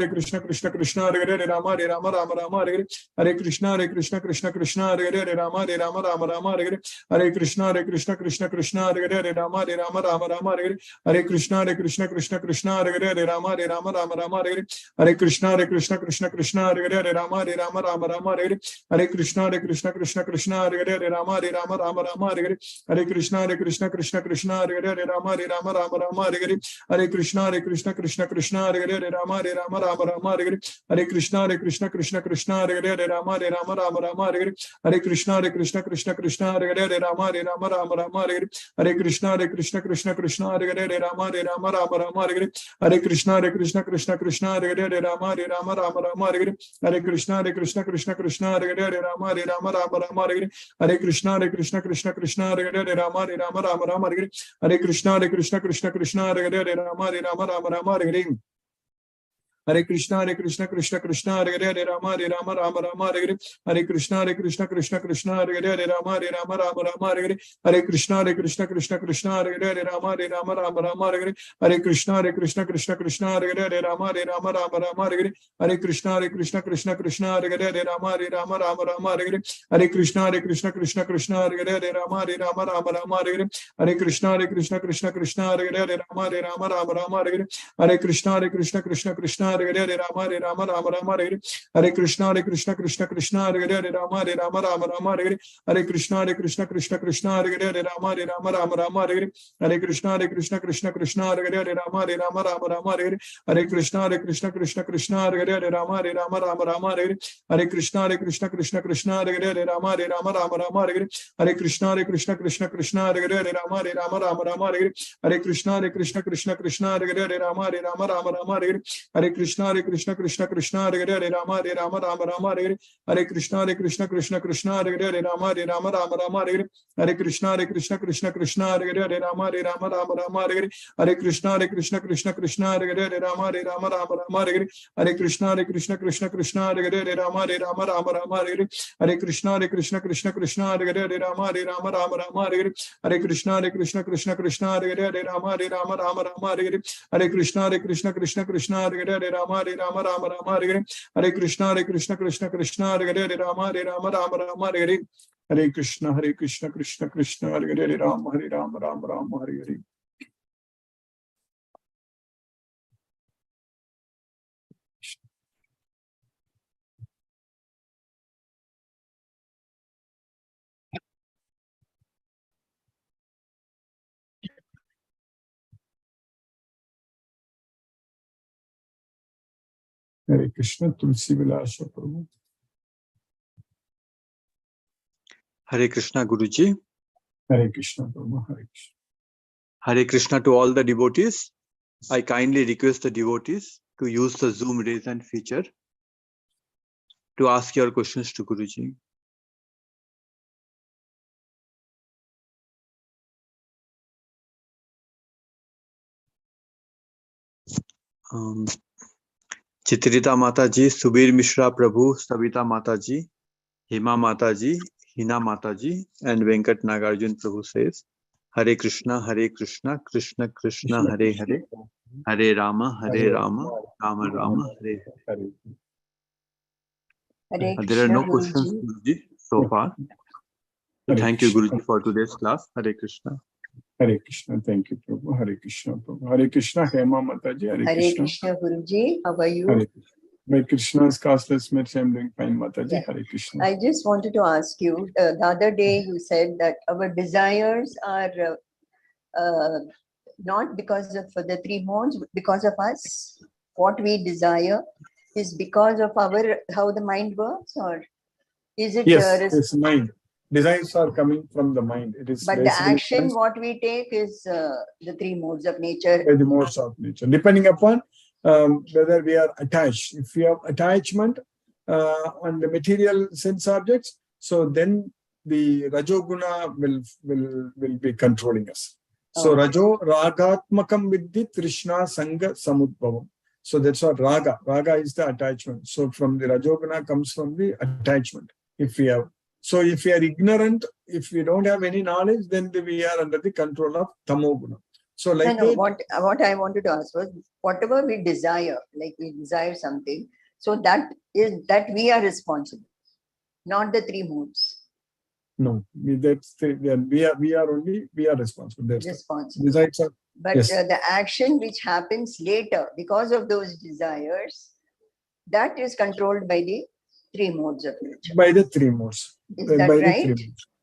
Krishna Hare Hare, Rama Rama Hare Hare, Hare Krishna Krishna Hare Hare, Rama Rama Hare Hare, Hare Krishna Krishna Hare Hare, Rama Rama Hare Hare, Hare Krishna Krishna Hare Hare, Rama Rama Hare Hare, Hare Krishna Krishna Hare Hare, Rama Rama Hare Hare, Hare Krishna Krishna Hare Hare, Rama Rama Hare Hare, Hare Krishna Krishna Hare Hare, Rama Rama Hare Hare, Hare Krishna Krishna Hare Hare, Rama Rama Hare Hare, Hare Krishna Krishna Hare Hare, Rama Rama Hare Hare, Hare Krishna Krishna Hare Hare, Rama Rama Hare Hare, Hare Krishna Krishna Hare Hare, Rama Rama Hare Hare, Hare Krishna Krishna Hare Hare, Rama Rama Hare Hare, Hare Krishna Krishna Hare Hare, Rama Rama Hare Hare, Hare Krishna Krishna Krishna Hare Hare, Hare Rama Rama Rama Hare Hare, Hare Krishna Krishna Krishna Hare Hare, Hare Rama Rama Rama Hare Hare, Hare Krishna Krishna Krishna Hare Hare, Hare Rama Rama Rama Hare Hare, Hare Krishna Krishna Krishna Hare Hare, Hare Rama Rama Hare Hare, Hare Krishna Krishna Krishna Hare Hare, Hare Rama Rama Hare Hare, Hare Krishna Krishna Krishna Hare Hare, Hare Rama Rama Hare Hare, Hare Krishna Krishna Krishna Hare Hare, Hare Rama Rama Hare Hare, Hare Krishna Krishna Krishna Hare Hare, Hare Rama Hare Hare, Hare Krishna Krishna Krishna Hare Hare, Hare Rama Hare Hare, Hare Krishna Krishna Krishna Hare Hare, Hare Rama Hare Hare, Hare Krishna Krishna Krishna Hare Hare, Hare Rama Hare Hare, Hare Krishna Krishna Krishna Hare Hare, Hare Rama Hare Hare, Hare Krishna Krishna Krishna Hare Hare, Hare Rama Hare Hare, Hare Krishna Krishna Krishna Hare Hare, Hare Rama Hare Hare, Hare Krishna Krishna Krishna Hare Hare, Hare Rama Hare Hare, Hare Krishna Krishna Krishna Hare Hare, Hare Rama Hare Hare, Hare Krishna Krishna Krishna Hare Hare, Hare Rama Hare Hare, Hare Krishna Krishna Krishna Hare Hare, Hare Rama Hare Hare, Hare Krishna Krishna Krishna Hare Hare, Hare Rama Hare Hare, Hare Krishna Krishna Krishna Hare Hare, Hare Rama Hare Hare, Hare Krishna Krishna Krishna Hare Hare, Hare Rama Hare Hare, Hare Krishna Krishna Krishna Hare Hare, Hare Rama Hare Hare, Hare Krishna Krishna Krishna Hare Hare, Hare Rama Hare Hare, Hare Krishna Krishna Krishna Hare Hare, Hare Rama Hare Hare, Hare Krishna Krishna Krishna Hare Hare, Hare Rama Rama Hare Hare. Hare Krishna, Tulsi Vilasha Prabhu. Hare Krishna, Guruji. Hare Krishna Prabhu. Hare Krishna. Hare Krishna to all the devotees. I kindly request the devotees to use the Zoom raise hand feature to ask your questions to Guruji. Chitrita Mataji, Subir Mishra Prabhu, Savita Mataji, Hima Mataji, Hina Mataji, and Venkat Nagarjun Prabhu says, Hare Krishna, Krishna Krishna, Hare Hare, Hare Rama, Rama Rama, Hare Hare. There are no questions, Guruji, so far. So thank you, Guruji, for today's class. Hare Krishna. Hare Krishna. Thank you, Prabhu. Hare Krishna, Prabhu. Hare Krishna, Hema Mataji. Hare Krishna, Guruji. How are you? Hare Krishna. By Krishna's costless mercy, I'm doing fine, Mataji. Yeah. Hare Krishna. I just wanted to ask you, the other day you said that our desires are not because of the three modes, because of us. What we desire is because of how the mind works, or is it? Yes, it's mind. Desires are coming from the mind. It is. But the action, what we take is the three modes of nature. The modes of nature, depending upon whether we are attached. If we have attachment on the material sense objects, so then the Rajoguna will be controlling us. So Rajo Ragatmakam Viddhi Trishna Sangha Samudbhavam. So that's what Raga. Raga is the attachment. So from the Rajoguna comes from the attachment. If we have. So if we are ignorant, if we don't have any knowledge, then we are under the control of Tamoguna. So like what I wanted to ask was, whatever we desire, like we desire something, so that we are responsible, not the three modes. No, we are responsible. That's responsible. But yes. The action which happens later because of those desires, that is controlled by the three modes of nature. By the three modes. Is that right?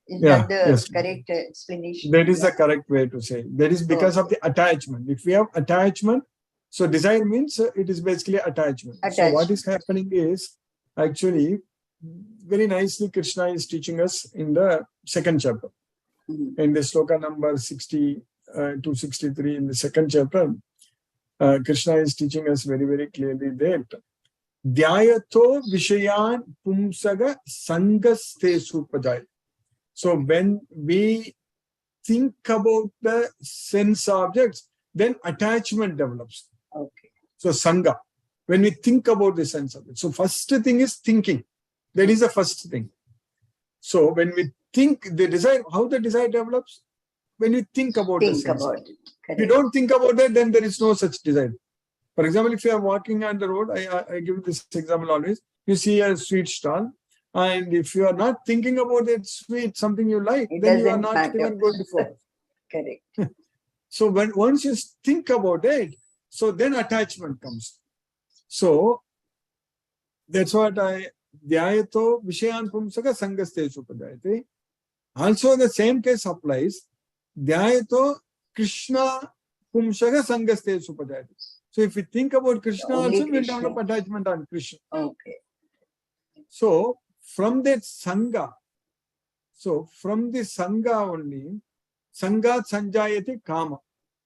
Is that the correct explanation? That is the correct way to say. That is because of the attachment. If we have attachment, so desire means it is basically attachment. So what is happening is, actually, very nicely Krishna is teaching us in the second chapter. In the sloka number 60 to 63 in the second chapter, Krishna is teaching us very, very clearly that Dhyayato Vishayan Pumsaga Sangaste Supajay. So when we think about the sense objects, then attachment develops. Okay. So Sangha. when we think about the sense object. So first thing is thinking. That is the first thing. So when we think the desire, how the desire develops? When you think about the sense object. If you don't think about that, then there is no such desire. For example, if you are walking on the road, I give this example always. You see a sweet stall, and if you are not thinking about that sweet, something you like, then you are not even going to focus. Correct. So once you think about it, so then attachment comes. So that's what Dhyayato Vishayan Pumsaka Sangastesu Padayate. Also the same case applies. Dhyayato Krishna Pumsaka Sangastesu Padayate. So if we think about Krishna, Only also we'll Krishna. develop attachment on Krishna. Okay. So from that Sangha, so from the Sangha only, Sangha Sanjayate Kama.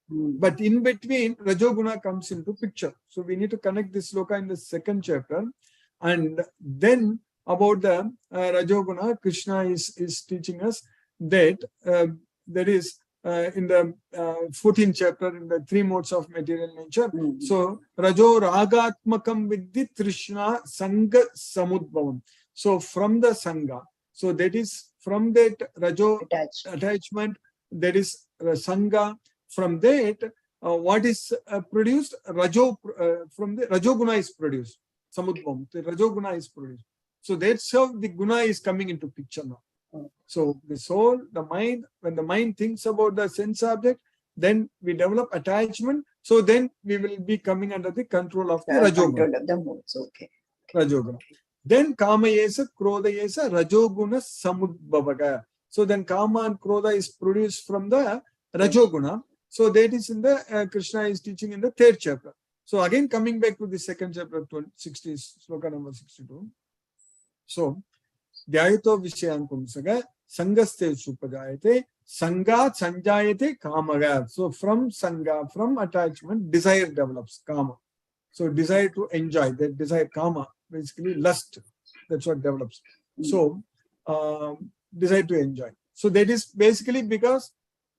But in between, Rajoguna comes into picture. So we need to connect this sloka in the second chapter. And then about the Rajoguna, Krishna is teaching us that there is in the 14th chapter, in the 3 modes of material nature. So Rajo Ragatmakam Vidhi Trishna Sangha Samudbhavam. So from the Sangha, so that is from that Rajo attachment, that is Sangha. From that, what is produced? Rajo, from the Rajoguna is produced. Samudbhavam, the Rajoguna is produced. So that's how the Guna is coming into picture now. So the soul, the mind, when the mind thinks about the sense object, then we develop attachment. So then we will be coming under the control of the Rajoguna. Control of the modes, okay. Rajoguna. Then Kama Yesa, Krodha Yesa, Rajoguna Samudbhavaga. So then Kama and Krodha is produced from the Rajoguna. So that is in the Krishna is teaching in the 3rd chapter. So again coming back to the 2nd chapter, 60, sloka number 62. So Dhyayato Vishayan Pumsaga Sangaste Supajayate Sangha Sanjayate Kamaga. So from Sangha, from attachment, desire develops, Kama. So desire to enjoy, that desire, Kama, basically lust, that's what develops. So desire to enjoy. So that is basically because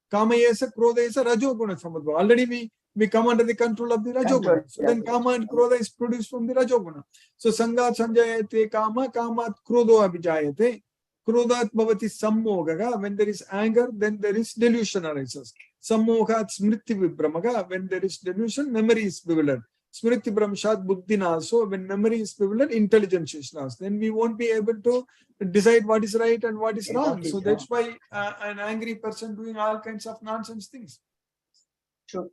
Kama Yesa, Krodha Yesa, Rajoguna Samudbhava. Already we come under the control of the Rajoguna. So then Kama and Krodha is produced from the Rajoguna. So Sangha Sanjayate Kama, Kama Krodho Abhijayate. Krodhat Bhavati Sammogaga. When there is anger, then there is delusion arises. Sammogat Smriti Vibhramaga. When there is delusion, memory is bewildered. Smriti Brahmshat Buddhina. So when memory is bewildered, intelligence is lost. Then we won't be able to decide what is right and what is wrong. So that's why an angry person doing all kinds of nonsense things. True.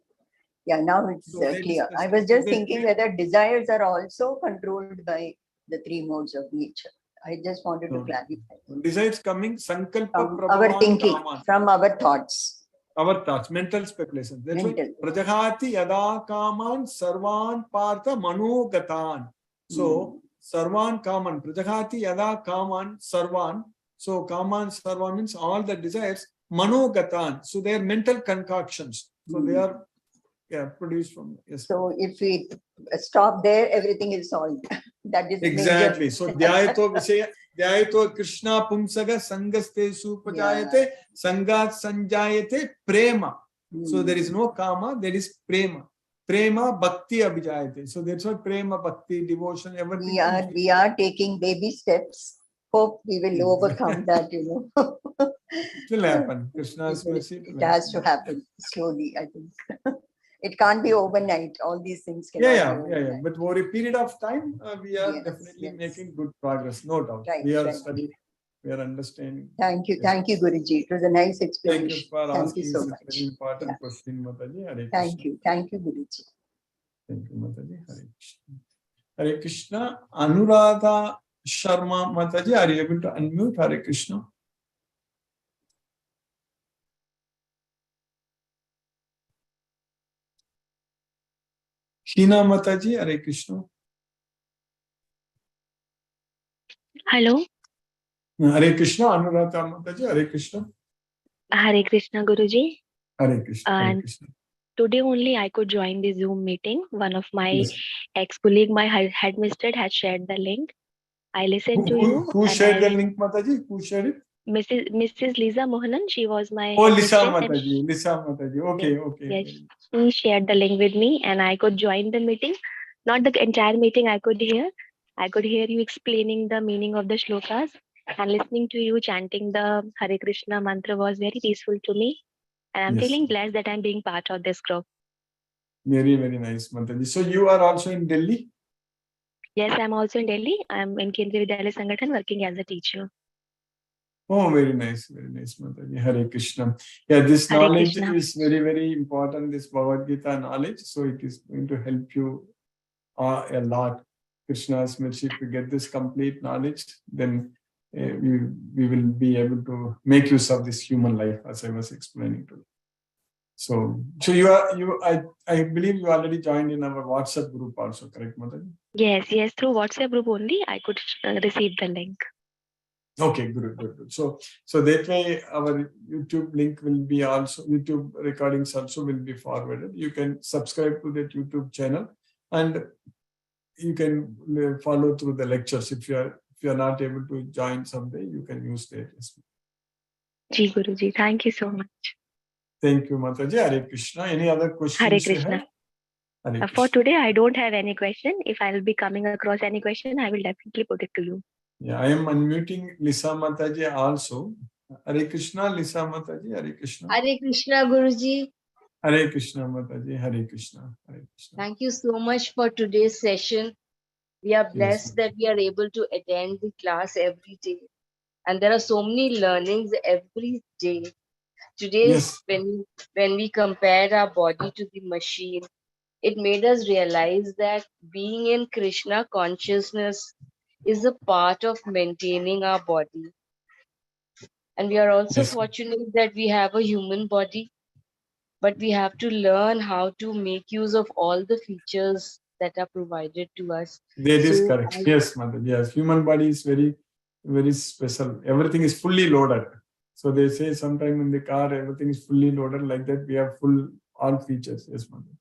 Yeah, now it's clear. I was just thinking whether desires are also controlled by the 3 modes of nature. I just wanted to clarify. Desires coming, Sankalpa From Prabhavan our thinking, Kaman. from our thoughts. Our thoughts, mental speculation. That's why Prajahati Yada Kaman Sarvan Partha Manogatan. So Sarvan Kaman, Prajahati Yada Kaman Sarvan. So Kaman Sarvan means all the desires, Manogatan. So they are mental concoctions. So they are produced from. Yes. So if we stop there, everything is solved. That is exactly. major. So Dhyayato Vishaya, Dhyayato Krishna Pumsaga Sangaste Supajayate Sangat Sanjayate Prema. So there is no Kama, there is Prema. Prema Bhakti Abhijayate. So that's what Prema, Bhakti, devotion, everything. We are taking baby steps. Hope we will overcome that, It will happen. Krishna's mercy. It has to happen slowly, I think. It can't be overnight. All these things can Yeah. But over a period of time, we are definitely making good progress, no doubt. Right, we are studying, we are understanding. Thank you. Thank you, Guruji. It was a nice explanation. Thank you for asking so such much. very important question, Mataji. Hare Thank you. Thank you, Guruji. Thank you, Mataji. Hare Krishna. Hare Krishna. Anuradha Sharma Mataji, are you able to unmute? Hare Krishna. Sheena Mataji, Hare Krishna. Hello. Hare Krishna, Anuradha Mataji, Hare Krishna. Hare Krishna, Guruji. Hare Krishna. Hare Krishna. Today only I could join the Zoom meeting. One of my ex-colleague, my headmistress, had shared the link. I listened to you. Who shared the link, Mataji? Who shared it? Mrs. Lisa Mohanan. She was my Lisa Mataji. Lisa Mataji. Okay. Yes, she shared the link with me and I could join the meeting Not the entire meeting I could hear. I could hear you explaining the meaning of the shlokas, and listening to you chanting the Hare Krishna mantra was very peaceful to me. And I'm Yes, feeling blessed that I'm being part of this group. very, very nice, Mataji. So you are also in Delhi? Yes, I'm also in Delhi. I'm in Kendriya Vidyalaya Sangathan working as a teacher. Oh, very nice, Mataji. Hare Krishna. Yeah, this Hare knowledge Krishna. is very, very important, this Bhagavad Gita knowledge. So it is going to help you a lot. Krishna's mercy, if you get this complete knowledge, then we will be able to make use of this human life, as I was explaining to you. So I believe you already joined in our WhatsApp group also, correct, Mataji? Yes, through WhatsApp group only I could receive the link. Okay, good. So that way our YouTube link will be also, YouTube recordings also will be forwarded. You can subscribe to that YouTube channel and you can follow through the lectures. If you are not able to join someday, you can use that as well. Ji Guruji, thank you so much. Thank you, Mataji. Hare Krishna. Any other Hare questions you have? Krishna. Hare For Krishna. today, I don't have any question. If I'll be coming across any question, I will definitely put it to you. Yeah, I am unmuting Lisa Mataji also. Hare Krishna, Lisa Mataji. Hare Krishna. Hare Krishna, Guruji. Hare Krishna, Mataji. Hare Krishna. Hare Krishna. Thank you so much for today's session. We are blessed Yes. that we are able to attend the class every day. And there are so many learnings every day. Today, Yes. when we compared our body to the machine, it made us realize that being in Krishna consciousness is a part of maintaining our body. And we are also Yes. fortunate that we have a human body, but we have to learn how to make use of all the features that are provided to us. That is So, correct. Yes, Mataji. Yes, human body is very, very special. Everything is fully loaded. So they say sometime in the car, everything is fully loaded like that. We have full all features. Yes, Mataji.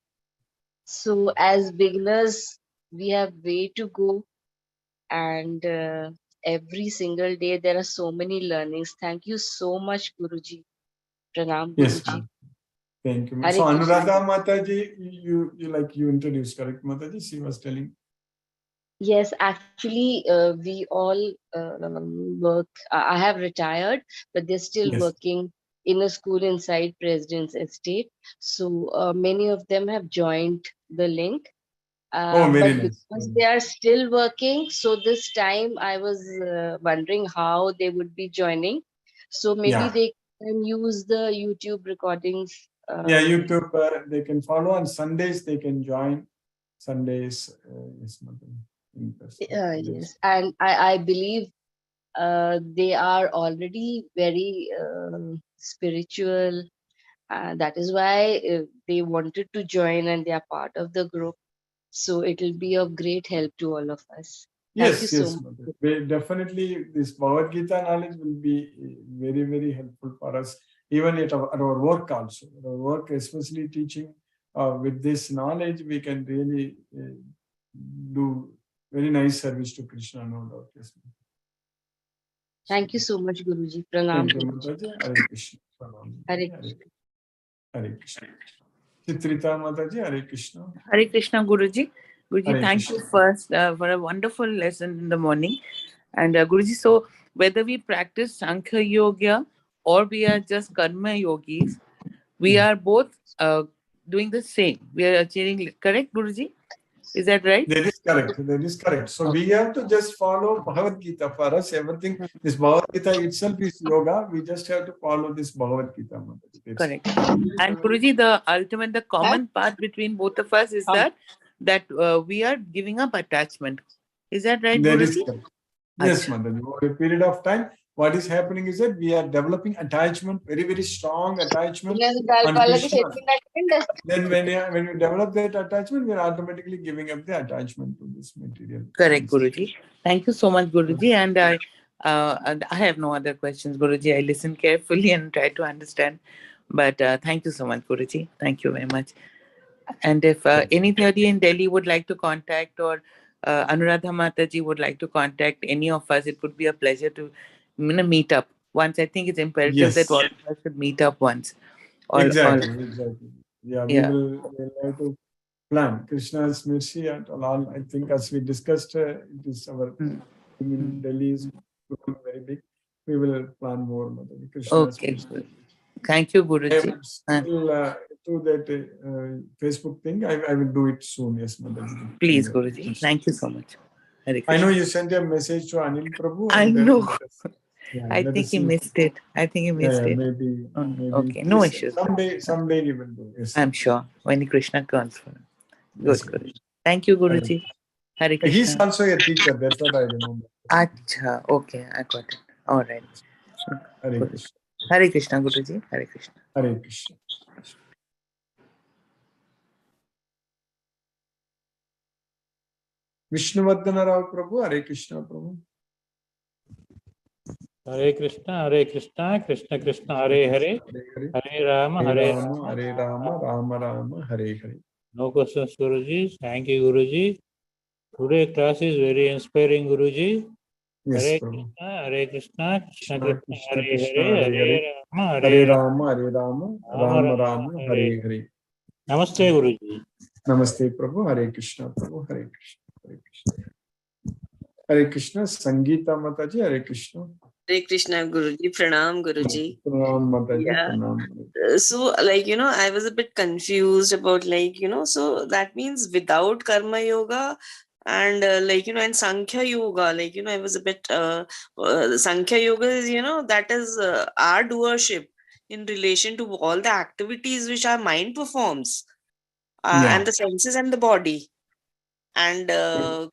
so as beginners, we have way to go, and every single day there are so many learnings. Thank you so much, Guruji. Pranam, Yes, Guruji. ma'am. Thank you. Hare So Krishna. Anuradha Mataji, you introduced, correct, Mataji? She was telling. Yes, actually, we all work. I have retired, but they're still Yes. working in a school inside President's Estate. So many of them have joined the link. Oh, very But nice. because they are still working, so this time I was wondering how they would be joining. So maybe Yeah. they can use the YouTube recordings. Yeah, YouTube, they can follow on Sundays, they can join. Sundays, yes, Mataji. In person. Yes, and I believe they are already very spiritual. That is why they wanted to join and they are part of the group. So it will be of great help to all of us. Thank you Yes, so yes, much. Mataji. Definitely this Bhagavad Gita knowledge will be very, very helpful for us, even at our work also. At our work, especially teaching with this knowledge, we can really do very nice service to Krishna, no doubt. Yes, Mataji. Thank you so much, Guruji. Pranam. Thank you, Guruji. Mataji. Hare Krishna. Hare Hare Krishna. Chitrita Mataji, Hare Krishna. Hare Krishna, Guruji. Guruji, Hare thank you Krishna. first for a wonderful lesson in the morning. And Guruji, so whether we practice Sankhya Yoga or we are just Karma Yogis, we are both doing the same. We are achieving, correct, Guruji? Is that right? That is correct. That is correct. So Okay. we have to just follow Bhagavad Gita. For us, everything, this Bhagavad Gita itself is yoga. We just have to follow this Bhagavad Gita. Mataji. That's it. Correct. And Guruji, the ultimate, the common part between both of us is that we are giving up attachment. Is that right, That is Guruji? correct. Yes, Acha. Mataji. Over a period of time, what is happening is that we are developing attachment, very, very strong attachment on Krishna. Then when you develop that attachment, we are automatically giving up the attachment to this material. Correct, Guruji. Thank you so much, Guruji. And I have no other questions, Guruji. I listen carefully and try to understand. But thank you so much, Guruji. Thank you very much. And if anybody in Delhi would like to contact, or Anuradha Mataji would like to contact any of us, it would be a pleasure to meet up once. I think it's imperative that Yes. all of us should meet up once. Exactly. Yeah, we Yeah. will have to plan. Krishna's mercy and all. I think as we discussed, it is our in Delhi is very big. We will plan more. Mataji. Krishna's Okay, mercy. good. Thank you, I Guruji. am still do that Facebook thing. I will do it soon. Yes, Mataji. Please, Guruji. Thank you so much. Hare I know Krishna. you sent a message to Anil Prabhu. I And know. let us, yeah, I let think us he see. missed it. I think he missed Yeah, it. maybe. Okay, no Please, issues. Someday he will do. Yes. I'm sure when Krishna comes for him. Good, Yes, good. Thank you, Guruji. Hare He's Krishna. also a teacher. That's what I remember. Acha, okay, I got it. All right. Hare Good. Krishna. Hare Krishna, Guruji. Hare Krishna. Hare Krishna. Vishnuvardhana Rao Prabhu. Hare Krishna Prabhu. Hare Krishna, Krishna Krishna, Hare Hare, Hare Rama, Hare Rama. Hare Rama, Rama Rama, Hare Hare. No questions, Guruji. Thank you, Guruji. Today class is very inspiring, Guruji. Yes, Hare Prabhu. Krishna, Krishna Krishna, Krishna Hare Krishna, Hare, Hare Hare. Hare Rama, Hare Rama, Hare Rama, Rama Rama Rama, Hare Hare. Namaste, Guruji. Namaste, Prabhu. Hare Krishna, Prabhu. Hare Krishna. Hare Krishna. Hare Krishna. Sangeeta Mataji. Hare Krishna. Hare Krishna, Guruji. Pranam, Guruji. Pranam Mataji. Yeah. Pranam. So, I was a bit confused about, so that means without Karma Yoga and, and Sankhya Yoga, I was a bit, Sankhya Yoga is, that is our doership in relation to all the activities which our mind performs and the senses and the body. And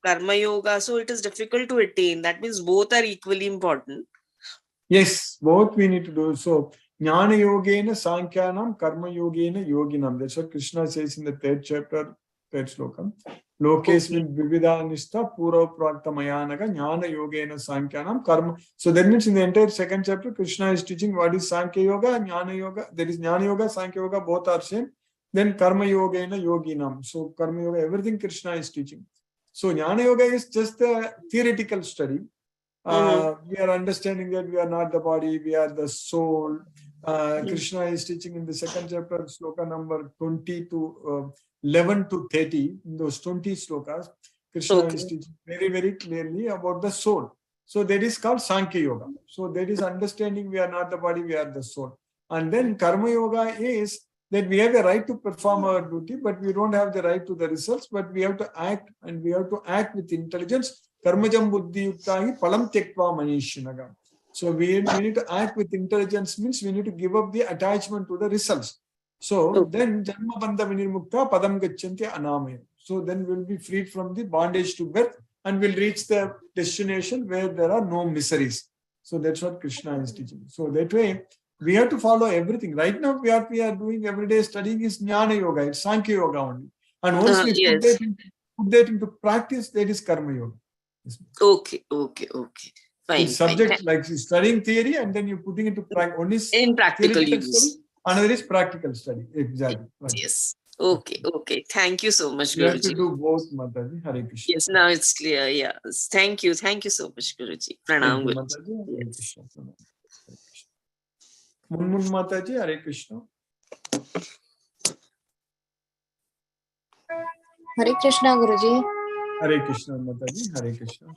Karma Yoga, so it is difficult to attain. That means both are equally important. Yes, both we need to do. So, Jnana Yogena Sankyanam, Karma Yogena Yoginam. That's what Krishna says in the 3rd chapter, 3rd slokam. Lokesmin Vividanista Pura Praktamayanaga, Jnana Yogena Sankyanam, Karma. So that means in the entire 2nd chapter, Krishna is teaching what is Sankhya Yoga, Jnana Yoga. There is Jnana Yoga, Sankhya Yoga, both are same. Then Karma Yogena Yoginam. So Karma Yoga, everything Krishna is teaching. So Jnana Yoga is just a theoretical study. We are understanding that we are not the body, we are the soul. Krishna is teaching in the 2nd chapter, sloka number 20 to 11 to 30. In those 20 slokas, Krishna is teaching very, very clearly about the soul. So that is called Sankhya Yoga. So that is understanding we are not the body, we are the soul. And then Karma Yoga is that we have a right to perform our duty, but we don't have the right to the results, but we have to act, and we have to act with intelligence. Karmajam buddhi yuktahi palam tektva manishinaga. So we need to act with intelligence, means we need to give up the attachment to the results. So then janma bandha vinirmukta padam gachanti anamaya. So then we'll be freed from the bondage to birth and we'll reach the destination where there are no miseries. So that's what Krishna is teaching. So that way, we have to follow everything. Right now, what we are doing everyday studying is Jnana Yoga, it's Sankhya Yoga only. And once we put that into practice, that is Karma Yoga. Yes. Okay. Fine. It's subject like studying theory and then you're putting it to practice. One is in practical use. Study, another is practical study. Exactly. Right. Yes. Okay. Thank you so much, Guruji. You have to do both, Mataji. Hare Krishna. Yes, now it's clear. Yeah. Thank you so much, Guruji. Pranam, Guruji. Mataji. Hare Krishna. Munmun Mataji. Hare Krishna. Hare Krishna, Guruji. Hare Krishna, Mataji. Hare Krishna.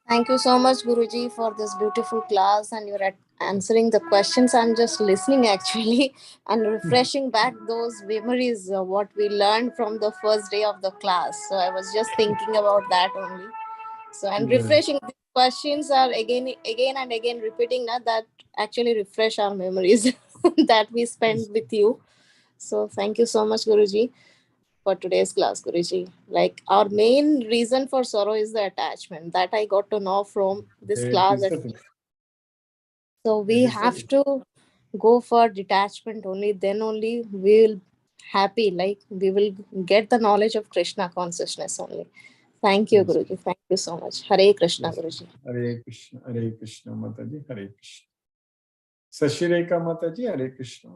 Thank you so much, Guruji, for this beautiful class, and you're answering the questions. I'm just listening actually and refreshing back those memories of what we learned from the first day of the class. So I was just thinking about that only. So I'm refreshing. These questions are again and again repeating that actually refresh our memories that we spent with you. So thank you so much, Guruji, for today's class, Guruji. Like, our main reason for sorrow is the attachment. That I got to know from this class. So we have to go for detachment only. Then only we will happy. Like, we will get the knowledge of Krishna consciousness only. Thank you, Guruji. Thank you so much. Hare Krishna, Guruji. Hare Krishna, Mataji. Hare Krishna. Sashireka Mataji. Hare Krishna.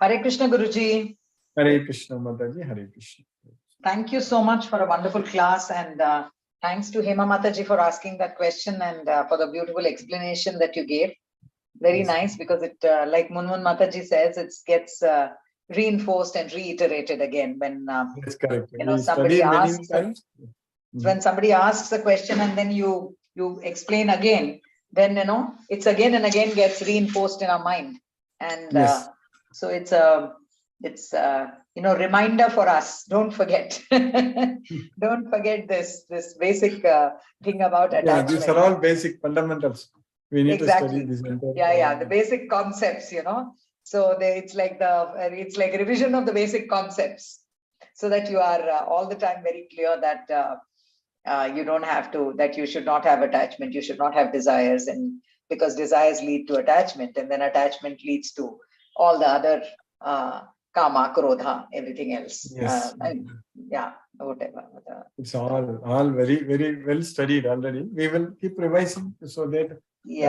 Hare Krishna, Guruji. Hare Krishna, Mataji. Hare Krishna. Thank you so much for a wonderful class, and thanks to Hema Mataji for asking that question and for the beautiful explanation that you gave. Very nice, because it, like Munmun Mataji says, it gets reinforced and reiterated again when That's correct. somebody asks times. When somebody asks a question and then you explain again, then it's again and again gets reinforced in our mind, and so it's a reminder for us. Don't forget. Don't forget this basic thing about attachment. These are all basic fundamentals. We need to study this. The basic concepts. So it's like revision of the basic concepts, so that you are all the time very clear that you don't have to, that you should not have attachment, you should not have desires, and because desires lead to attachment, and then attachment leads to all the other kama, krodha, everything else. Whatever. It's all very, very well studied already. We will keep revising so that we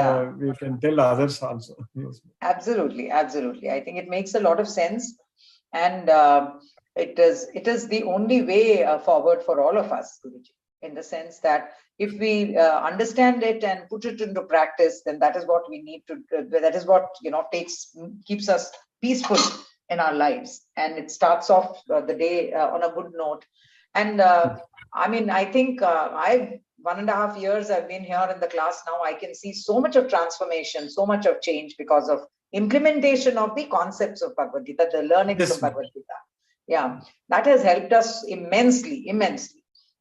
can tell others also. Yes. Absolutely. I think it makes a lot of sense, and it is the only way forward for all of us, Guruji, in the sense that if we understand it and put it into practice, then that is what we need to. That is what keeps us peaceful in our lives, and it starts off the day on a good note. And I think I've 1.5 years I've been here in the class now. I can see so much of transformation, so much of change because of implementation of the concepts of Bhagavad Gita, the learnings of Bhagavad Gita. Yeah, that has helped us immensely,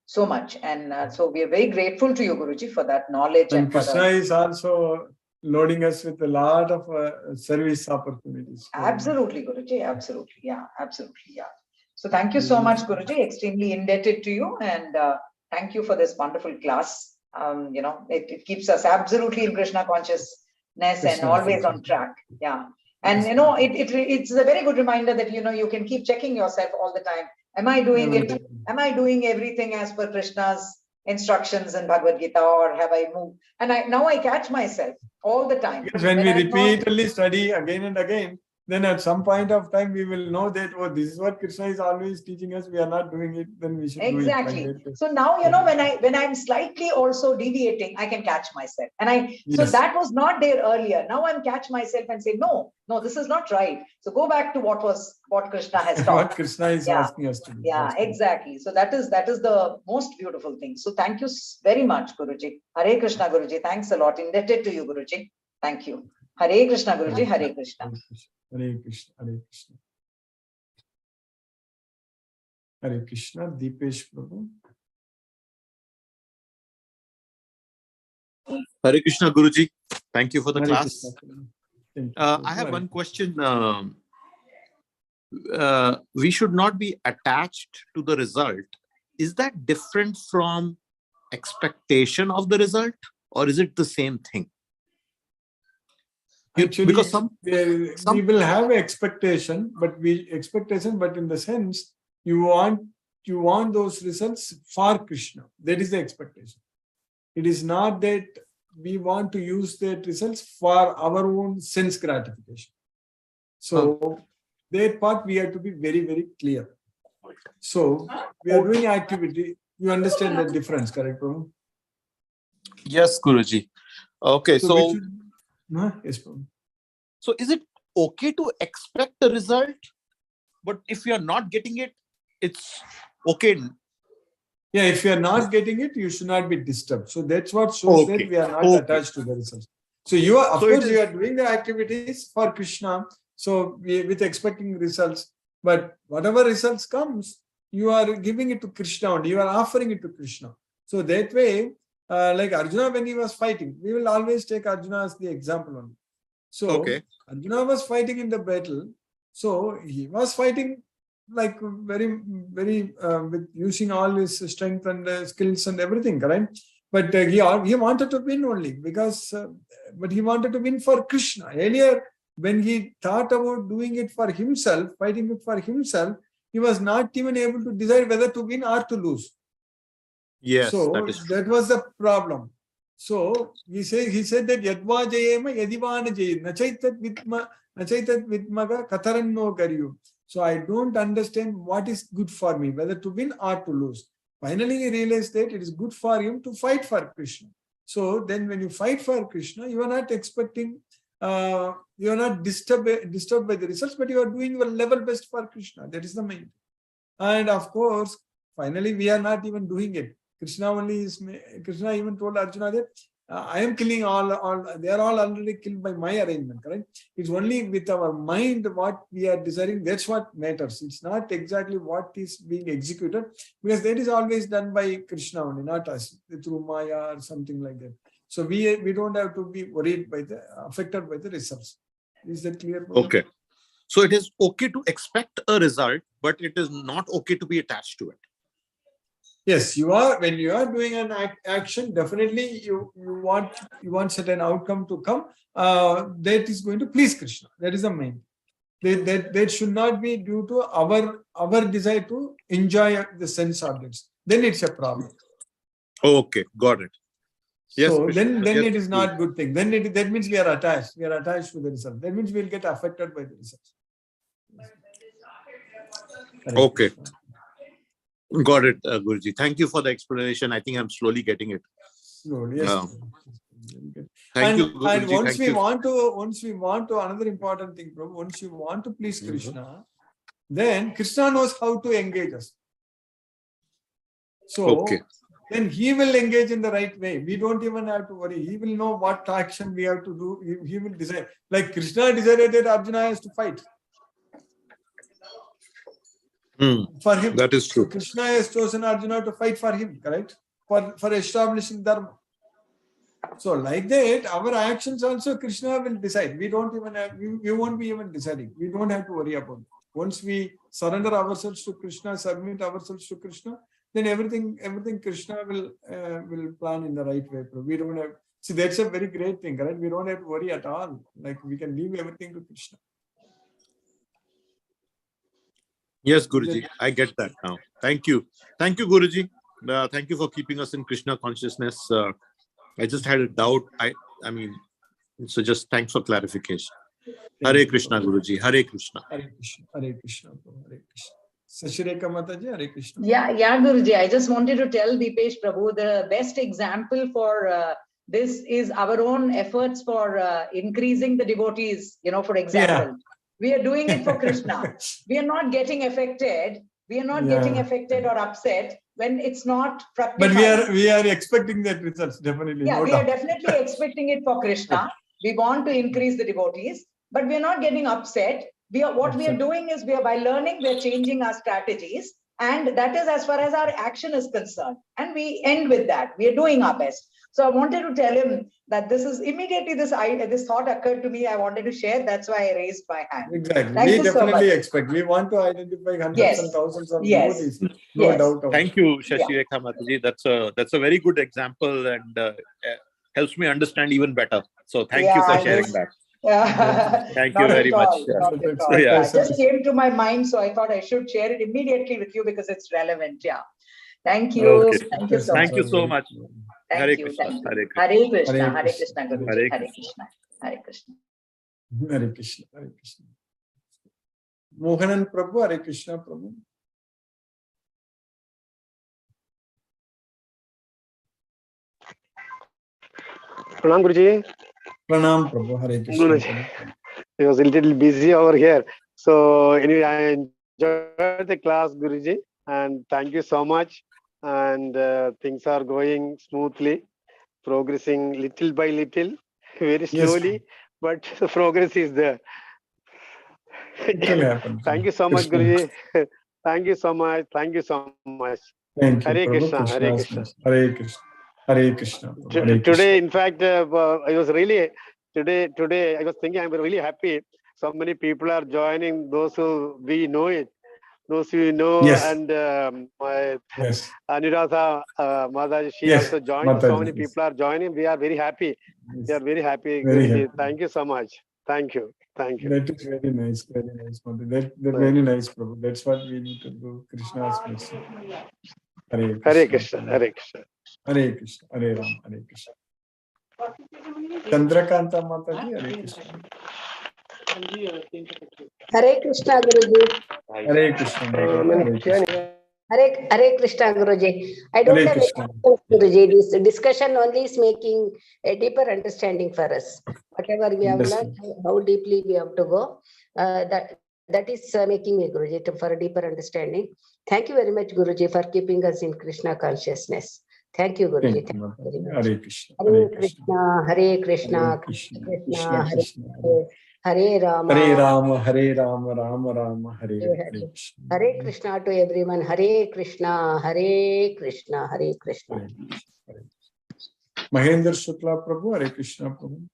so much. And so we are very grateful to you, Guruji, for that knowledge. And Krishna is also loading us with a lot of service opportunities. Absolutely, Guruji. Absolutely. Yeah. So thank you so much, Guruji. Extremely indebted to you, and thank you for this wonderful class. It keeps us absolutely in Krishna consciousness and always on track. Yeah. And it's a very good reminder that you can keep checking yourself all the time. Am I doing it? Am I doing everything as per Krishna's instructions in Bhagavad Gita, or have I moved? And now I catch myself all the time. Because when we repeatedly study again and again, then at some point of time we will know that this is what Krishna is always teaching us. We are not doing it, then we should do it. Exactly. So now when I'm slightly also deviating, I can catch myself. And so that was not there earlier. Now I'm catch myself and say, no, this is not right. So go back to what Krishna has taught. What Krishna is asking us to do. Yeah, exactly. So that is the most beautiful thing. So thank you very much, Guruji. Hare Krishna, Guruji. Thanks a lot. Indebted to you, Guruji. Thank you. Hare Krishna, Guruji. Hare Krishna. Hare Krishna. Hare Krishna. Hare Krishna. Deepesh Prabhu. Hare Krishna, Guruji. Thank you for the Hare class. I have one question. We should not be attached to the result. Is that different from expectation of the result, or is it the same thing? Actually, because we will have expectation, but in the sense you want those results for Krishna. That is the expectation. It is not that we want to use that results for our own sense gratification. So that part we have to be very, very clear. So we are doing activity. You understand the difference, correct, Prabhu? Yes, Guruji. Okay, so yes, Prabhu. So is it okay to expect the result, but if you are not getting it, it's okay? Yeah, if you are not getting it, you should not be disturbed. So that's what shows that we are not attached to the results. So you are, of course, you are doing the activities for Krishna. So with expecting results, but whatever results comes, you are giving it to Krishna only. You are offering it to Krishna. So that way, like Arjuna when he was fighting, we will always take Arjuna as the example only. So Arjuna was fighting in the battle. So he was fighting like very, very with using all his strength and skills and everything, correct? But he wanted to win only because, but he wanted to win for Krishna. Earlier, when he thought about doing it for himself, fighting it for himself, he was not even able to decide whether to win or to lose. Yes, so that was the problem. So he said that Yadva Jayema Yadivana Jay Nachaitat Vidmaga Kataranno Karyu. So I don't understand what is good for me, whether to win or to lose. Finally, he realized that it is good for him to fight for Krishna. So then when you fight for Krishna, you are not expecting you are not disturbed by the results, but you are doing your level best for Krishna. That is the main. And of course, finally, we are not even doing it. Krishna even told Arjuna that I am killing all, they are all already killed by my arrangement, correct? It's only with our mind what we are desiring, that's what matters. It's not exactly what is being executed, because that is always done by Krishna only, not us, through Maya or something like that. So we don't have to be worried by affected by the results. Is that clear? Okay. So it is okay to expect a result, but it is not okay to be attached to it. Yes, you are. When you are doing an action, definitely you want certain outcome to come. That is going to please Krishna. That is the main. That should not be due to our desire to enjoy the sense objects. Then it's a problem. Okay, got it. Yes, so Krishna. then Yes, it is not good thing. Then that means we are attached. We are attached to the result. That means we will get affected by the results. Okay. Got it, Guruji. Thank you for the explanation. I think I'm slowly getting it. Slowly, yes. Thank you, Guruji. And once we want to, another important thing, Prabhu, once you want to please Krishna, then Krishna knows how to engage us. So then he will engage in the right way. We don't even have to worry. He will know what action we have to do. He will decide. Like Krishna decided that Arjuna has to fight. For him. That is true. So Krishna has chosen Arjuna to fight for him, correct? For establishing dharma. So like that, our actions also Krishna will decide. We don't even have, we won't be even deciding. We don't have to worry about it. Once we surrender ourselves to Krishna, submit ourselves to Krishna, then everything Krishna will plan in the right way. We don't have, see, that's a very great thing, correct? We don't have to worry at all. Like we can leave everything to Krishna. Yes, Guruji, I get that now. Thank you. Thank you, Guruji. Thank you for keeping us in Krishna consciousness. I just had a doubt. I mean, so just thanks for clarification. Hare Krishna, Guruji. Hare Krishna. Hare Krishna. Hare Krishna. Hare Krishna. Sashireka Mataji, Hare Krishna. Yeah, Guruji. I just wanted to tell Deepesh Prabhu, the best example for this is our own efforts for increasing the devotees, for example. Yeah. We are doing it for Krishna. We are not getting affected. We are not getting affected or upset when it's not practical. But we are expecting that results, definitely. Yeah, we are definitely expecting it for Krishna. We want to increase the devotees, but we are not getting upset. What we are doing is by learning, we are changing our strategies. And that is as far as our action is concerned. And we end with that. We are doing our best. So I wanted to tell him that this is immediately this thought occurred to me. I wanted to share. That's why I raised my hand. Exactly. We definitely expect. We want to identify hundreds and thousands of devotees. No doubt about it. Thank you, Shashireka Mataji. That's a very good example and helps me understand even better. So thank you for sharing that. Thank you very much. It just came to my mind, so I thought I should share it immediately with you because it's relevant. Yeah. Thank you. Okay. Thank you so much. Thank you so much. Hare Krishna. Hare Krishna. Hare Krishna. Hare Krishna. Hare Krishna. Hare Krishna. Hare Krishna. Mohanan Prabhu, Hare Krishna Prabhu. Pranam Guruji. Pranam Prabhu, Hare Krishna. I was a little busy over here. So anyway, I enjoyed the class, Guruji, and thank you so much. And things are going smoothly, progressing little by little, very slowly, but the progress is there. Thank you so much, Guruji. Thank you so much. Thank you so much. Thank you. Hare Krishna. Hare Krishna. Hare Krishna. Hare Krishna. Today, in fact, I was really today I was thinking I'm really happy. So many people are joining. Those who we know it, those who know, and my Anuradha Mataji, she also joined. Mataji, so many people are joining. We are very happy. We are very happy. Very happy. Thank you so much. Thank you. Thank you. That is very nice. Very nice, Mataji. That's very nice, Prabhu. That's what we need to do. Krishna's blessing. Hare Krishna. Hare Krishna. Hare Krishna. Hare Ram. Hare Krishna. Chandrakanta Mataji, Hare Krishna. Hare Krishna, Guruji. Hare Krishna. Hare Krishna. Hare Krishna, Guruji. I don't Hare have any Krishna. questions, Guruji. This discussion only is making a deeper understanding for us. Whatever we have Yes, learned, how deeply we have to go, that is making me, Guruji, for a deeper understanding. Thank you very much, Guruji, for keeping us in Krishna consciousness. Thank you, Guruji. Thank you, Thank you very Mataji. much. Hare Krishna. Hare Krishna, Hare Krishna, Hare Krishna Krishna, Krishna, Krishna Hare Krishna, Hare, Hare Rama, Hare Rama, Hare Rama, Rama Rama, Hare Hare. Hare. Hare Krishna. Hare Krishna to everyone. Hare Krishna, Hare Krishna, Hare Krishna. Hare Krishna. Hare Krishna. Mahendra Shukla Prabhu, Hare Krishna Prabhu.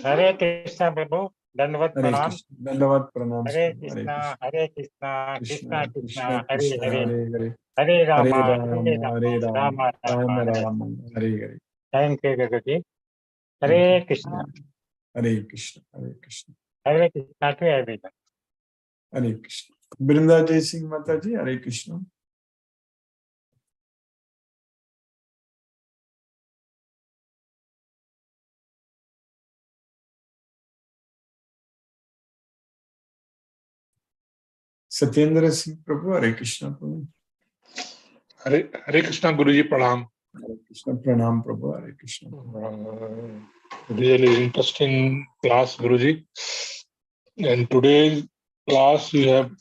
Hare Krishna, Prabhu. Dandavat Hare Pranam. Krishna. Dandavat Pranam. Hare Hare Krishna, Krishna. Hare Krishna, Krishna Krishna, Krishna, Krishna, Hare Krishna, Hare, Hare Hare. Hare Hare Rama, Hare Rama, Rama, Hare Rama, Rama Rama Rama, Hare. Rama, Hare Hare. Thank you, Guruji. Thank Hare you. Krishna, Hare Krishna, Hare Krishna, Hare Krishna to everyone. Hare Krishna. Brinda Jai Singh Mataji, Hare Krishna. Satyendra Singh Prabhu, Hare Krishna Prabhu. Hare Krishna, Guruji, Pranam. Hare Krishna, Pranam Prabhu, Hare Krishna. Really interesting class, Guruji. And today's class, you have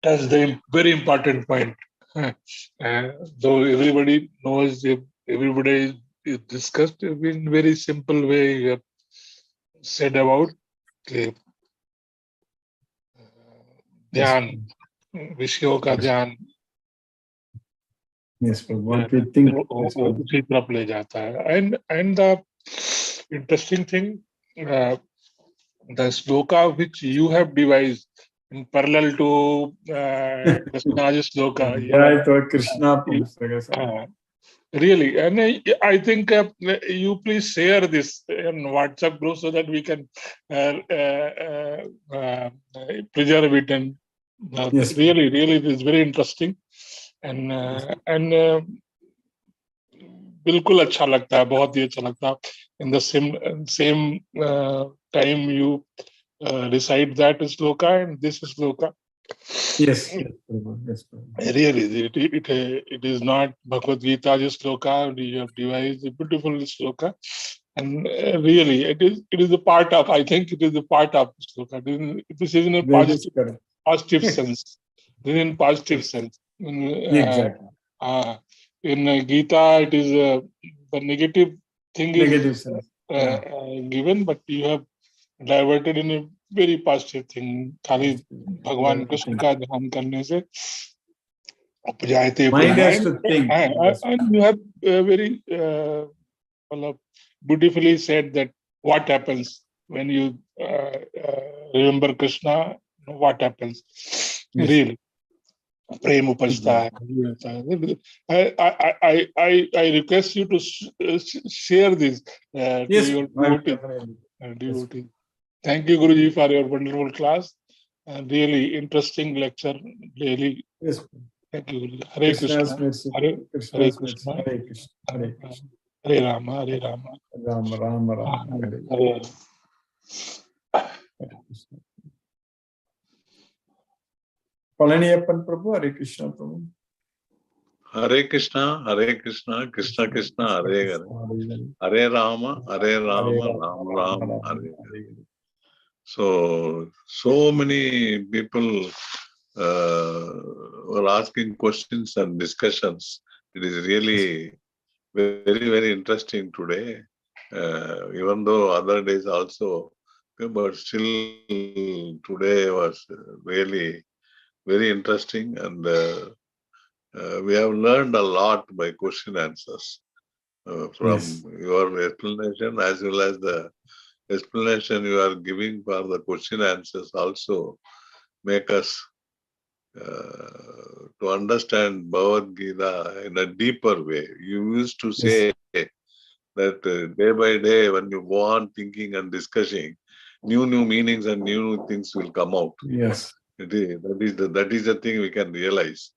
touched the very important point. Though everybody knows, everybody is discussed in very simple way. You have said about ध्यान, विषयों का ध्यान what we think उसी तरफ ले जाता है. And the interesting thing, the sloka which you have devised in parallel to Krishna's sloka. Yeah, to Krishna. Really, and I think you please share this in WhatsApp group so that we can preserve it. And Yes. really, it is very interesting. And बिल्कुल अच्छा लगता है, बहुत ही अच्छा लगता है. In the same time you recite that sloka and this sloka. Yes. Really, it is not Bhagavad Gita sloka. You have devised a beautiful sloka, and really, it is a part of. I think it is a part of sloka. This is in a positive sense. This is in positive sense. Exactly. In Gita, it is the negative thing is given, but you have diverted in a very positive thing. खाली भगवान कृष्ण का ध्यान करने से उपजायते mind has to think. And you have very beautifully said that what happens when you remember Krishna. What happens? Yes. Really. प्रेम उपजता है. I request you to share this to your devotees. Thank you, Guruji, for your wonderful class. Really interesting lecture. Really. Yes. Thank you, Guruji. Hare Krishna. Hare Krishna. Hare Krishna. Hare Krishna. Hare Rama. Hare Rama. Rama Rama Rama. Hare Hare. Palaniyappan Prabhu, Hare Krishna Prabhu. Hare Krishna, Hare Krishna, Krishna Krishna, Hare Hare. Hare Rama, Hare Rama, Rama Rama, Hare Hare. So many people were asking questions and discussions. It is really very, very interesting today. Even though other days also, but still today was really very interesting, and we have learned a lot by question answers from your explanation, as well as the explanation you are giving for the question answers also make us to understand Bhagavad Gita in a deeper way. You used to say that day by day, when you go on thinking and discussing, new meanings and new things will come out. Yes. That is the thing we can realize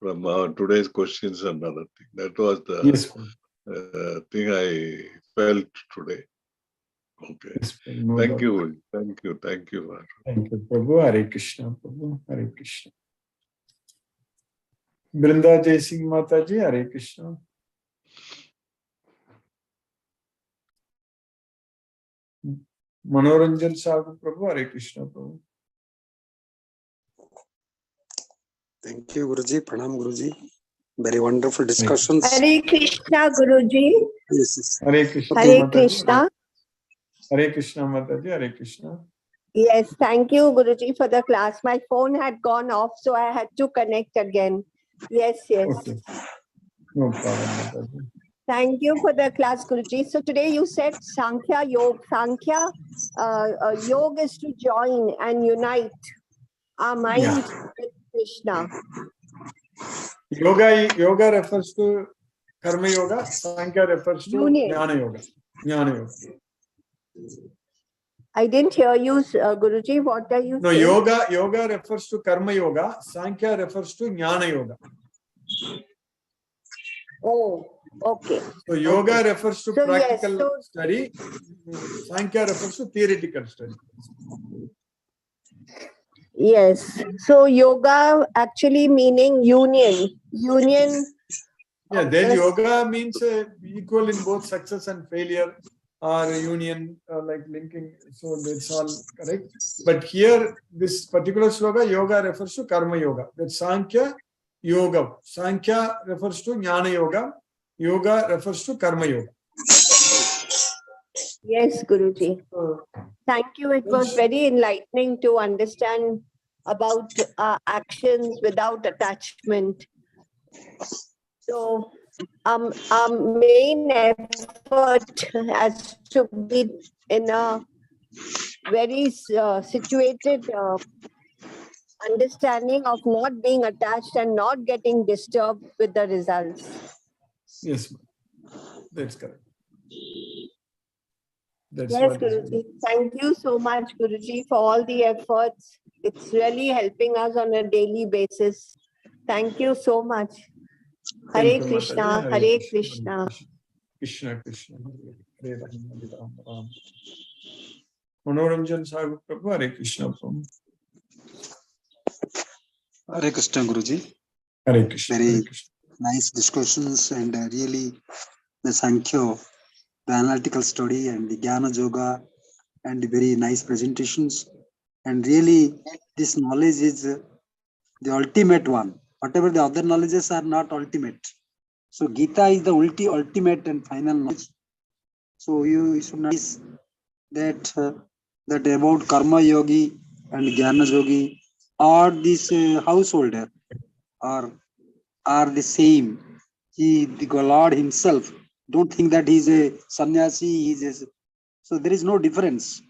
from today's questions and other things. That was the thing I felt today. Okay. Yes, Thank you. Thank you, Prabhu. Hare Krishna, Prabhu. Hare Krishna. Brinda Jai Singh Mataji, Hare Krishna. Manoranjan Sagu Prabhu, Hare Krishna Prabhu. Thank you, Guruji. Pranam, Guruji. Very wonderful discussions. Hare Krishna, Guruji. Yes. Hare Krishna. Hare Krishna. Hare Krishna Mataji, Hare Krishna. Yes, thank you, Guruji, for the class. My phone had gone off, so I had to connect again. Yes. Okay. No problem, Mataji. Thank you for the class, Guruji. So today you said Sankhya Yoga. Sankhya Yoga is to join and unite our mind with Krishna. Yoga refers to Karma Yoga. Sankhya refers to Jnana Yoga. Jnana Yoga. I didn't hear you, Guruji. What are you saying? No, yoga refers to Karma Yoga. Sankhya refers to Jnana Yoga. Oh, okay. So yoga refers to practical study. Sankhya refers to theoretical study. Yes. So yoga actually meaning union. Yeah, then yoga means equal in both success and failure, or union, like linking. So that's all correct. But here, this particular sloka, yoga refers to Karma Yoga. That's Sankhya Yoga. Sankhya refers to Jnana Yoga. Yoga refers to Karma Yoga. Yes, Guruji. Thank you. It was very enlightening to understand about actions without attachment. So, our main effort has to be in a very situated understanding of not being attached and not getting disturbed with the results. Yes, that's correct. That's Yes, Guruji. Thank you so much, Guruji, for all the efforts. It's really helping us on a daily basis. Thank you so much. Hare Krishna, Hare Krishna. Krishna Krishna, Hare Ram, Hare Ram, Ram. Manoranjan Sagu Prabhu, Hare Krishna Prabhu. Hare Krishna, Guruji. Hare Krishna. Very nice discussions, and really the Sankhya, the analytical study, and the Jnana Yoga, and the very nice presentations. And really, this knowledge is the ultimate one. Whatever the other knowledges are not ultimate. So Gita is the ultimate and final knowledge. So you should notice that that about Karma Yogi and Jnana Yogi, or this householder are the same. The Lord himself, don't think that he's a sannyasi. So there is no difference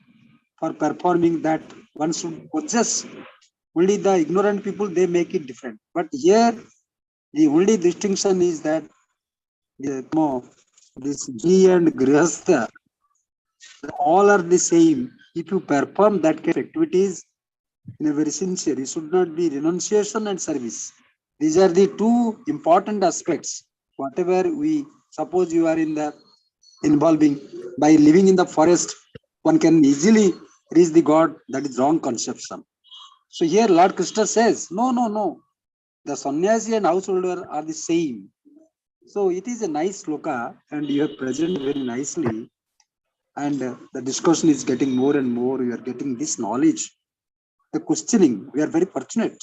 for performing that. One should possess. Only the ignorant people, they make it different. But here, the only distinction is that this G and Grihastha, all are the same. If you perform that kind of activities in a very sincere, it should not be renunciation and service. These are the two important aspects. Whatever we suppose you are involving by living in the forest, one can easily reach the God. That is wrong conception. So here Lord Krishna says, no. The sannyasi and householder are the same. So it is a nice sloka, and you have presented very nicely. And the discussion is getting more and more. You are getting this knowledge. The questioning, we are very fortunate.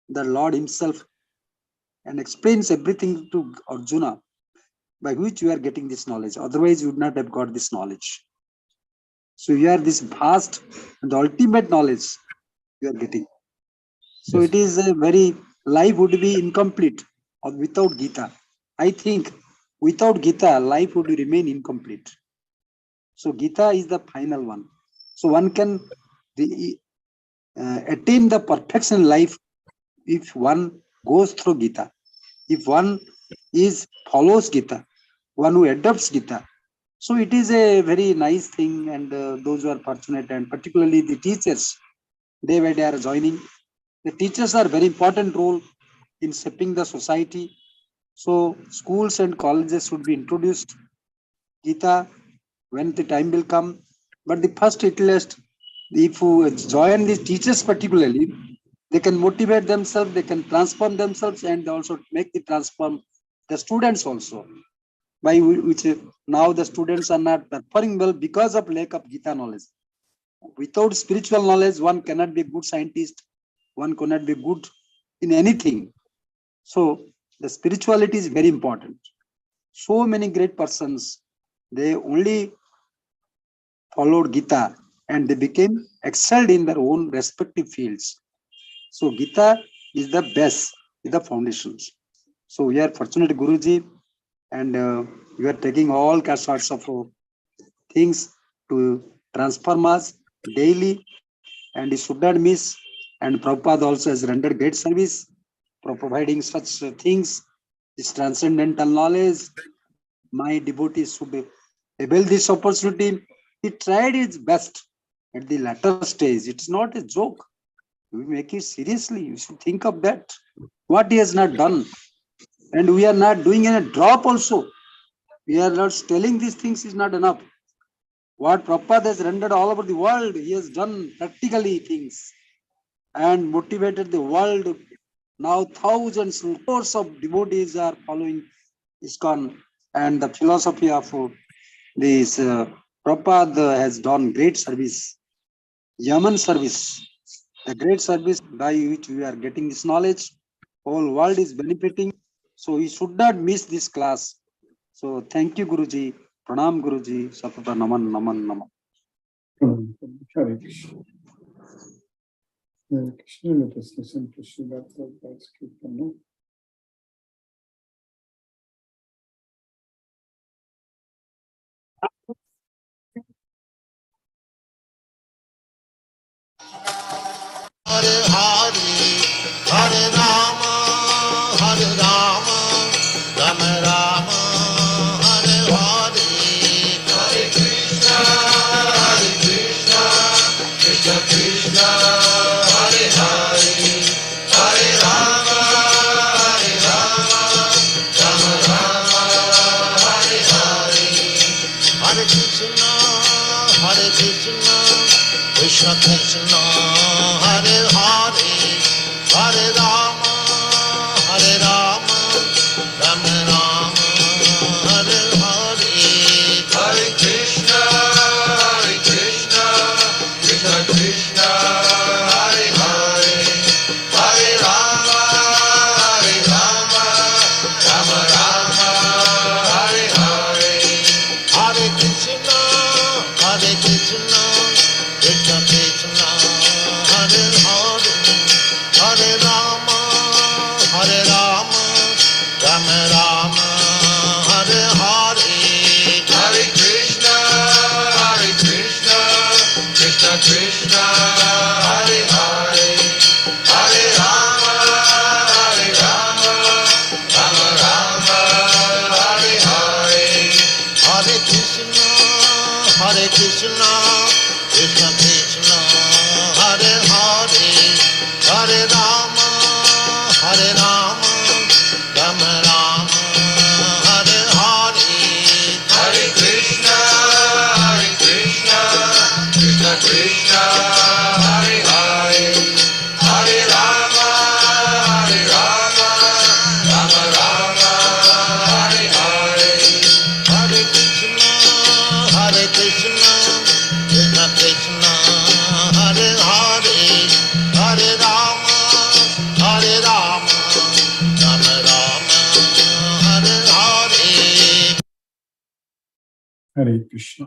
The Lord himself and explains everything to Arjuna, by which you are getting this knowledge. Otherwise, you would not have got this knowledge. So you are this vast and the ultimate knowledge you are getting. So it is a very, life would be incomplete without Gita. I think without Gita, life would remain incomplete. So Gita is the final one. So one can attain the perfection in life if one goes through Gita. If one follows Gita, one who adopts Gita. So it is a very nice thing, and those who are fortunate, and particularly the teachers, day by day are joining. The teachers are very important role in shaping the society. So schools and colleges should be introduced Gita when the time will come. But the first, at least, if you join the teachers particularly, They can motivate themselves, they can transform themselves, and they also make the transform the students also. By which now the students are not performing well because of lack of Gita knowledge. Without spiritual knowledge, one cannot be a good scientist, one cannot be good in anything. So the spirituality is very important. So many great persons, they only followed Gita and they became excelled in their own respective fields. So Gita is the best, is the foundations. So we are fortunate, Guruji, and we are taking all sorts of things to transform us daily, and you should not miss. And Prabhupada also has rendered great service for providing such things, this transcendental knowledge. My devotees should avail this opportunity. He tried his best at the latter stage. It's not a joke. We make it seriously. You should think of that. What he has not done. And we are not doing any drop also. We are not telling these things is not enough. What Prabhupada has rendered all over the world, he has done practically things and motivated the world. Now thousands, crores of devotees are following ISKCON, and the philosophy of this Prabhupada has done great service, Yaman service, the great service by which we are getting this knowledge. Whole world is benefiting. So we should not miss this class. So thank you, Guruji. Pranam, Guruji. Satata naman, naman, naman. Hare Krishna. Hare Krishna. Let us listen to Srila Prabhupada's Kirtan. Hare Hare Rama, Rama Rama, Hare Hare, Hare Krishna, Krishna Krishna, Hare Hare, Hare Rama, Rama Rama, Hare Hare, Hare Krishna, Krishna Krishna, Hare Hare, Hare Rama, Rama Rama, Hare Hare, Hare Krishna, Krishna Krishna, Hare Hare, Hare Rama, Rama Rama, Hare Hare, Hare Krishna, Krishna Krishna, Hare Hare, Hare Rama, Rama Rama, Hare Hare, Hare Krishna, Krishna Krishna, Hare Hare, Hare Rama, Rama Rama, Hare Hare, Hare Krishna, Krishna Krishna, Hare Hare, Hare Rama, Rama Rama, Hare Hare, Hare Krishna, Krishna Krishna, Hare Hare, Hare Rama, Rama Rama, Hare Hare, Hare Krishna, Krishna Krishna, Hare Hare, Hare Rama, Rama Rama, Hare Hare. Hare Krishna.